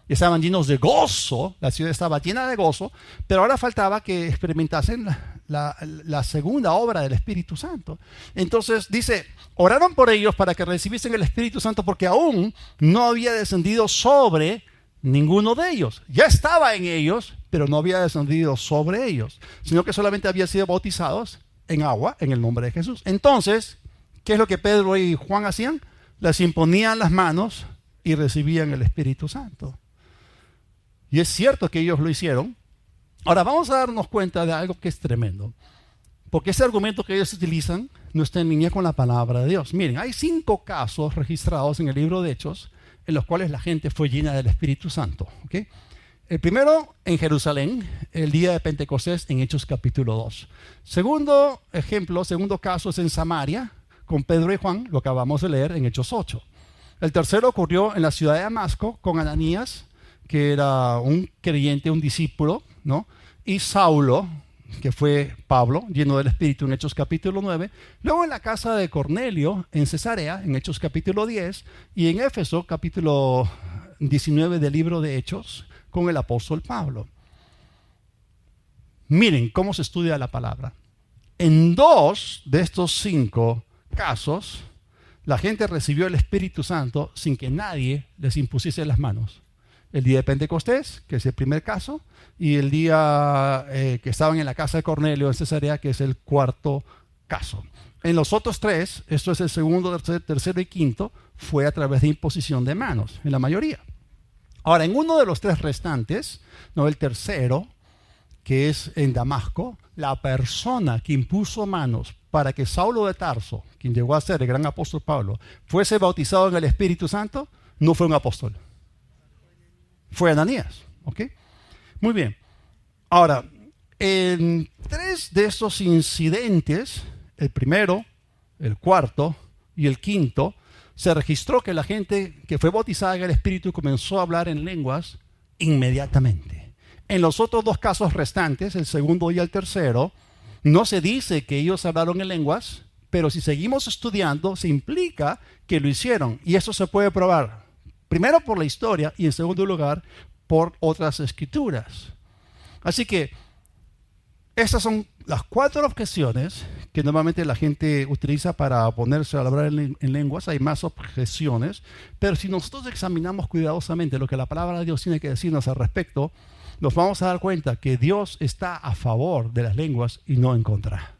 estaban llenos de gozo, la ciudad estaba llena de gozo, pero ahora faltaba que experimentasen la segunda obra del Espíritu Santo. Entonces dice, oraron por ellos para que recibiesen el Espíritu Santo porque aún no había descendido sobre ninguno de ellos. Ya estaba en ellos, pero no había descendido sobre ellos, sino que solamente habían sido bautizados en agua en el nombre de Jesús. Entonces, ¿qué es lo que Pedro y Juan hacían? Les imponían las manos y recibían el Espíritu Santo. Y es cierto que ellos lo hicieron. Ahora vamos a darnos cuenta de algo que es tremendo, porque ese argumento que ellos utilizan no está en línea con la palabra de Dios. Miren, hay 5 casos registrados en el libro de Hechos en los cuales la gente fue llena del Espíritu Santo, ¿okay? El primero en Jerusalén, el día de Pentecostés, en Hechos capítulo 2. Segundo ejemplo, segundo caso es en Samaria, con Pedro y Juan, lo acabamos de leer en Hechos 8. El tercero ocurrió en la ciudad de Damasco con Ananías, que era un creyente, un discípulo, ¿no? Y Saulo, que fue Pablo, lleno del Espíritu, en Hechos capítulo 9. Luego en la casa de Cornelio, en Cesarea, en Hechos capítulo 10. Y en Éfeso, capítulo 19 del libro de Hechos, con el apóstol Pablo. Miren cómo se estudia la palabra. En 2 de estos 5 casos, la gente recibió el Espíritu Santo sin que nadie les impusiese las manos. El día de Pentecostés, que es el primer caso, y el día que estaban en la casa de Cornelio en Cesarea, que es el cuarto caso. En los otros 3, esto es el segundo, tercero y quinto, fue a través de imposición de manos, en la mayoría. Ahora, en uno de los 3 restantes, no, el tercero, que es en Damasco, la persona que impuso manos para que Saulo de Tarso, quien llegó a ser el gran apóstol Pablo, fuese bautizado en el Espíritu Santo, no fue un apóstol. Fue Ananías, ¿ok? Muy bien. Ahora, en 3 de estos incidentes, el primero, el cuarto y el quinto, se registró que la gente que fue bautizada en el Espíritu comenzó a hablar en lenguas inmediatamente. En los otros 2 casos restantes, el segundo y el tercero, no se dice que ellos hablaron en lenguas, pero si seguimos estudiando, se implica que lo hicieron. Y eso se puede probar. Primero por la historia y en segundo lugar por otras escrituras. Así que estas son las 4 objeciones que normalmente la gente utiliza para oponerse a hablar en lenguas. Hay más objeciones, pero si nosotros examinamos cuidadosamente lo que la palabra de Dios tiene que decirnos al respecto, nos vamos a dar cuenta que Dios está a favor de las lenguas y no en contra.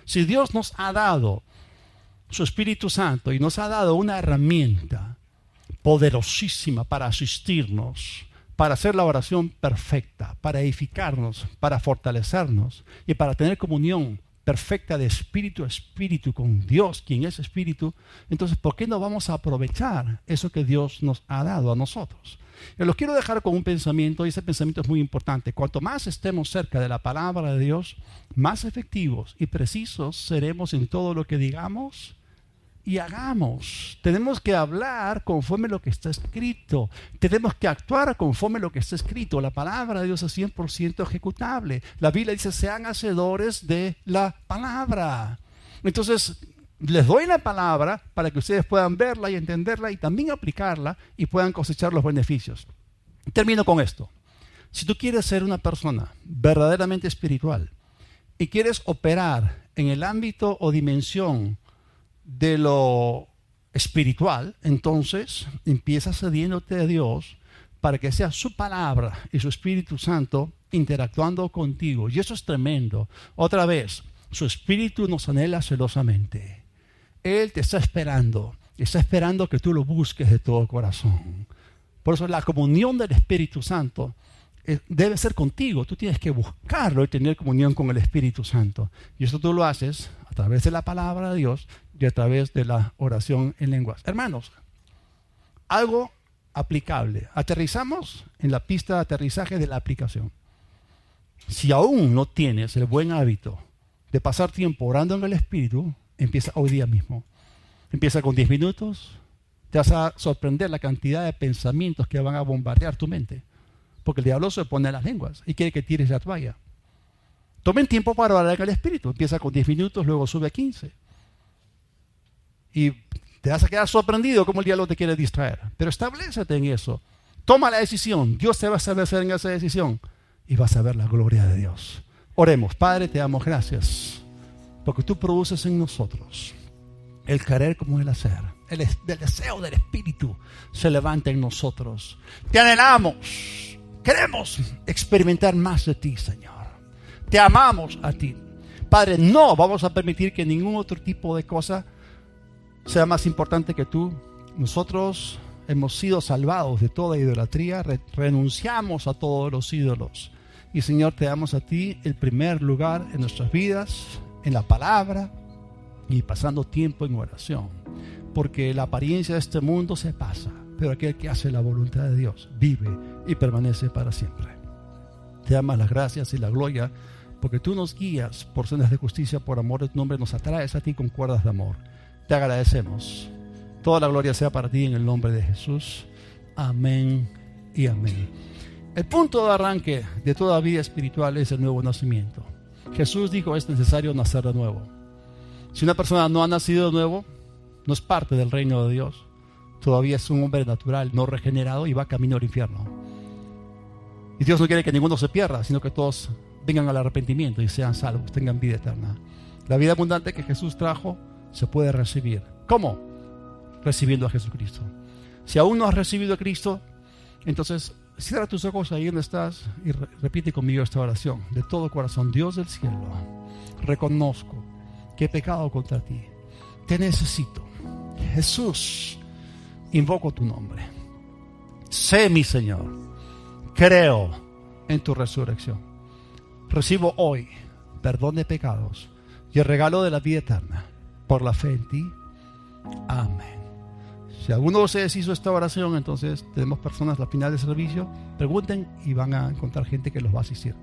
Si Dios nos ha dado su Espíritu Santo y nos ha dado una herramienta poderosísima para asistirnos, para hacer la oración perfecta, para edificarnos, para fortalecernos y para tener comunión perfecta de espíritu a espíritu con Dios, quien es espíritu. Entonces, ¿por qué no vamos a aprovechar eso que Dios nos ha dado a nosotros? Yo los quiero dejar con un pensamiento, y ese pensamiento es muy importante. Cuanto más estemos cerca de la palabra de Dios, más efectivos y precisos seremos en todo lo que digamos y hagamos. Tenemos que hablar conforme a lo que está escrito. Tenemos que actuar conforme a lo que está escrito. La palabra de Dios es 100% ejecutable. La Biblia dice, sean hacedores de la palabra. Entonces, les doy la palabra para que ustedes puedan verla y entenderla y también aplicarla y puedan cosechar los beneficios. Termino con esto. Si tú quieres ser una persona verdaderamente espiritual y quieres operar en el ámbito o dimensión de lo espiritual, entonces empieza cediéndote a Dios para que sea su palabra y su Espíritu Santo interactuando contigo. Y eso es tremendo. Otra vez, su Espíritu nos anhela celosamente. Él te está esperando que tú lo busques de todo corazón. Por eso la comunión del Espíritu Santo debe ser contigo. Tú tienes que buscarlo y tener comunión con el Espíritu Santo. Y eso tú lo haces a través de la palabra de Dios y a través de la oración en lenguas. Hermanos, algo aplicable. Aterrizamos en la pista de aterrizaje de la aplicación. Si aún no tienes el buen hábito de pasar tiempo orando en el Espíritu, empieza hoy día mismo. Empieza con 10 minutos. Te vas a sorprender la cantidad de pensamientos que van a bombardear tu mente. Porque el diablo se pone en las lenguas y quiere que tires la toalla. Tomen tiempo para orar en el Espíritu. Empieza con 10 minutos, luego sube a 15. Y te vas a quedar sorprendido cómo el diablo te quiere distraer. Pero establécete en eso. Toma la decisión. Dios te va a establecer en esa decisión. Y vas a ver la gloria de Dios. Oremos. Padre, te damos gracias. Porque tú produces en nosotros el querer como el hacer. El deseo del Espíritu se levanta en nosotros. Te anhelamos. Queremos experimentar más de ti, Señor. Te amamos a ti. Padre, no vamos a permitir que ningún otro tipo de cosa sea más importante que tú. Nosotros hemos sido salvados de toda idolatría. Renunciamos a todos los ídolos. Y, Señor, te damos a ti el primer lugar en nuestras vidas, en la palabra y pasando tiempo en oración. Porque la apariencia de este mundo se pasa, pero aquel que hace la voluntad de Dios vive y permanece para siempre. Te damos las gracias y la gloria porque tú nos guías por sendas de justicia, por amor de tu nombre, nos atraes a ti con cuerdas de amor. Te agradecemos. Toda la gloria sea para ti en el nombre de Jesús. Amén y amén. El punto de arranque de toda vida espiritual es el nuevo nacimiento. Jesús dijo, es necesario nacer de nuevo. Si una persona no ha nacido de nuevo, no es parte del reino de Dios. Todavía es un hombre natural, no regenerado y va camino al infierno. Y Dios no quiere que ninguno se pierda, sino que todos vengan al arrepentimiento y sean salvos, tengan vida eterna. La vida abundante que Jesús trajo se puede recibir. ¿Cómo? Recibiendo a Jesucristo. Si aún no has recibido a Cristo, entonces cierra tus ojos ahí donde estás y repite conmigo esta oración. De todo corazón, Dios del cielo, reconozco que he pecado contra ti. Te necesito. Jesús, invoco tu nombre. Sé mi Señor. Creo en tu resurrección. Recibo hoy perdón de pecados y el regalo de la vida eterna por la fe en ti. Amén. Si alguno se deshizo esta oración, entonces tenemos personas al final del servicio. Pregunten y van a encontrar gente que los va a asistir.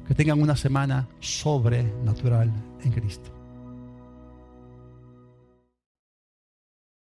Que tengan una semana sobrenatural en Cristo.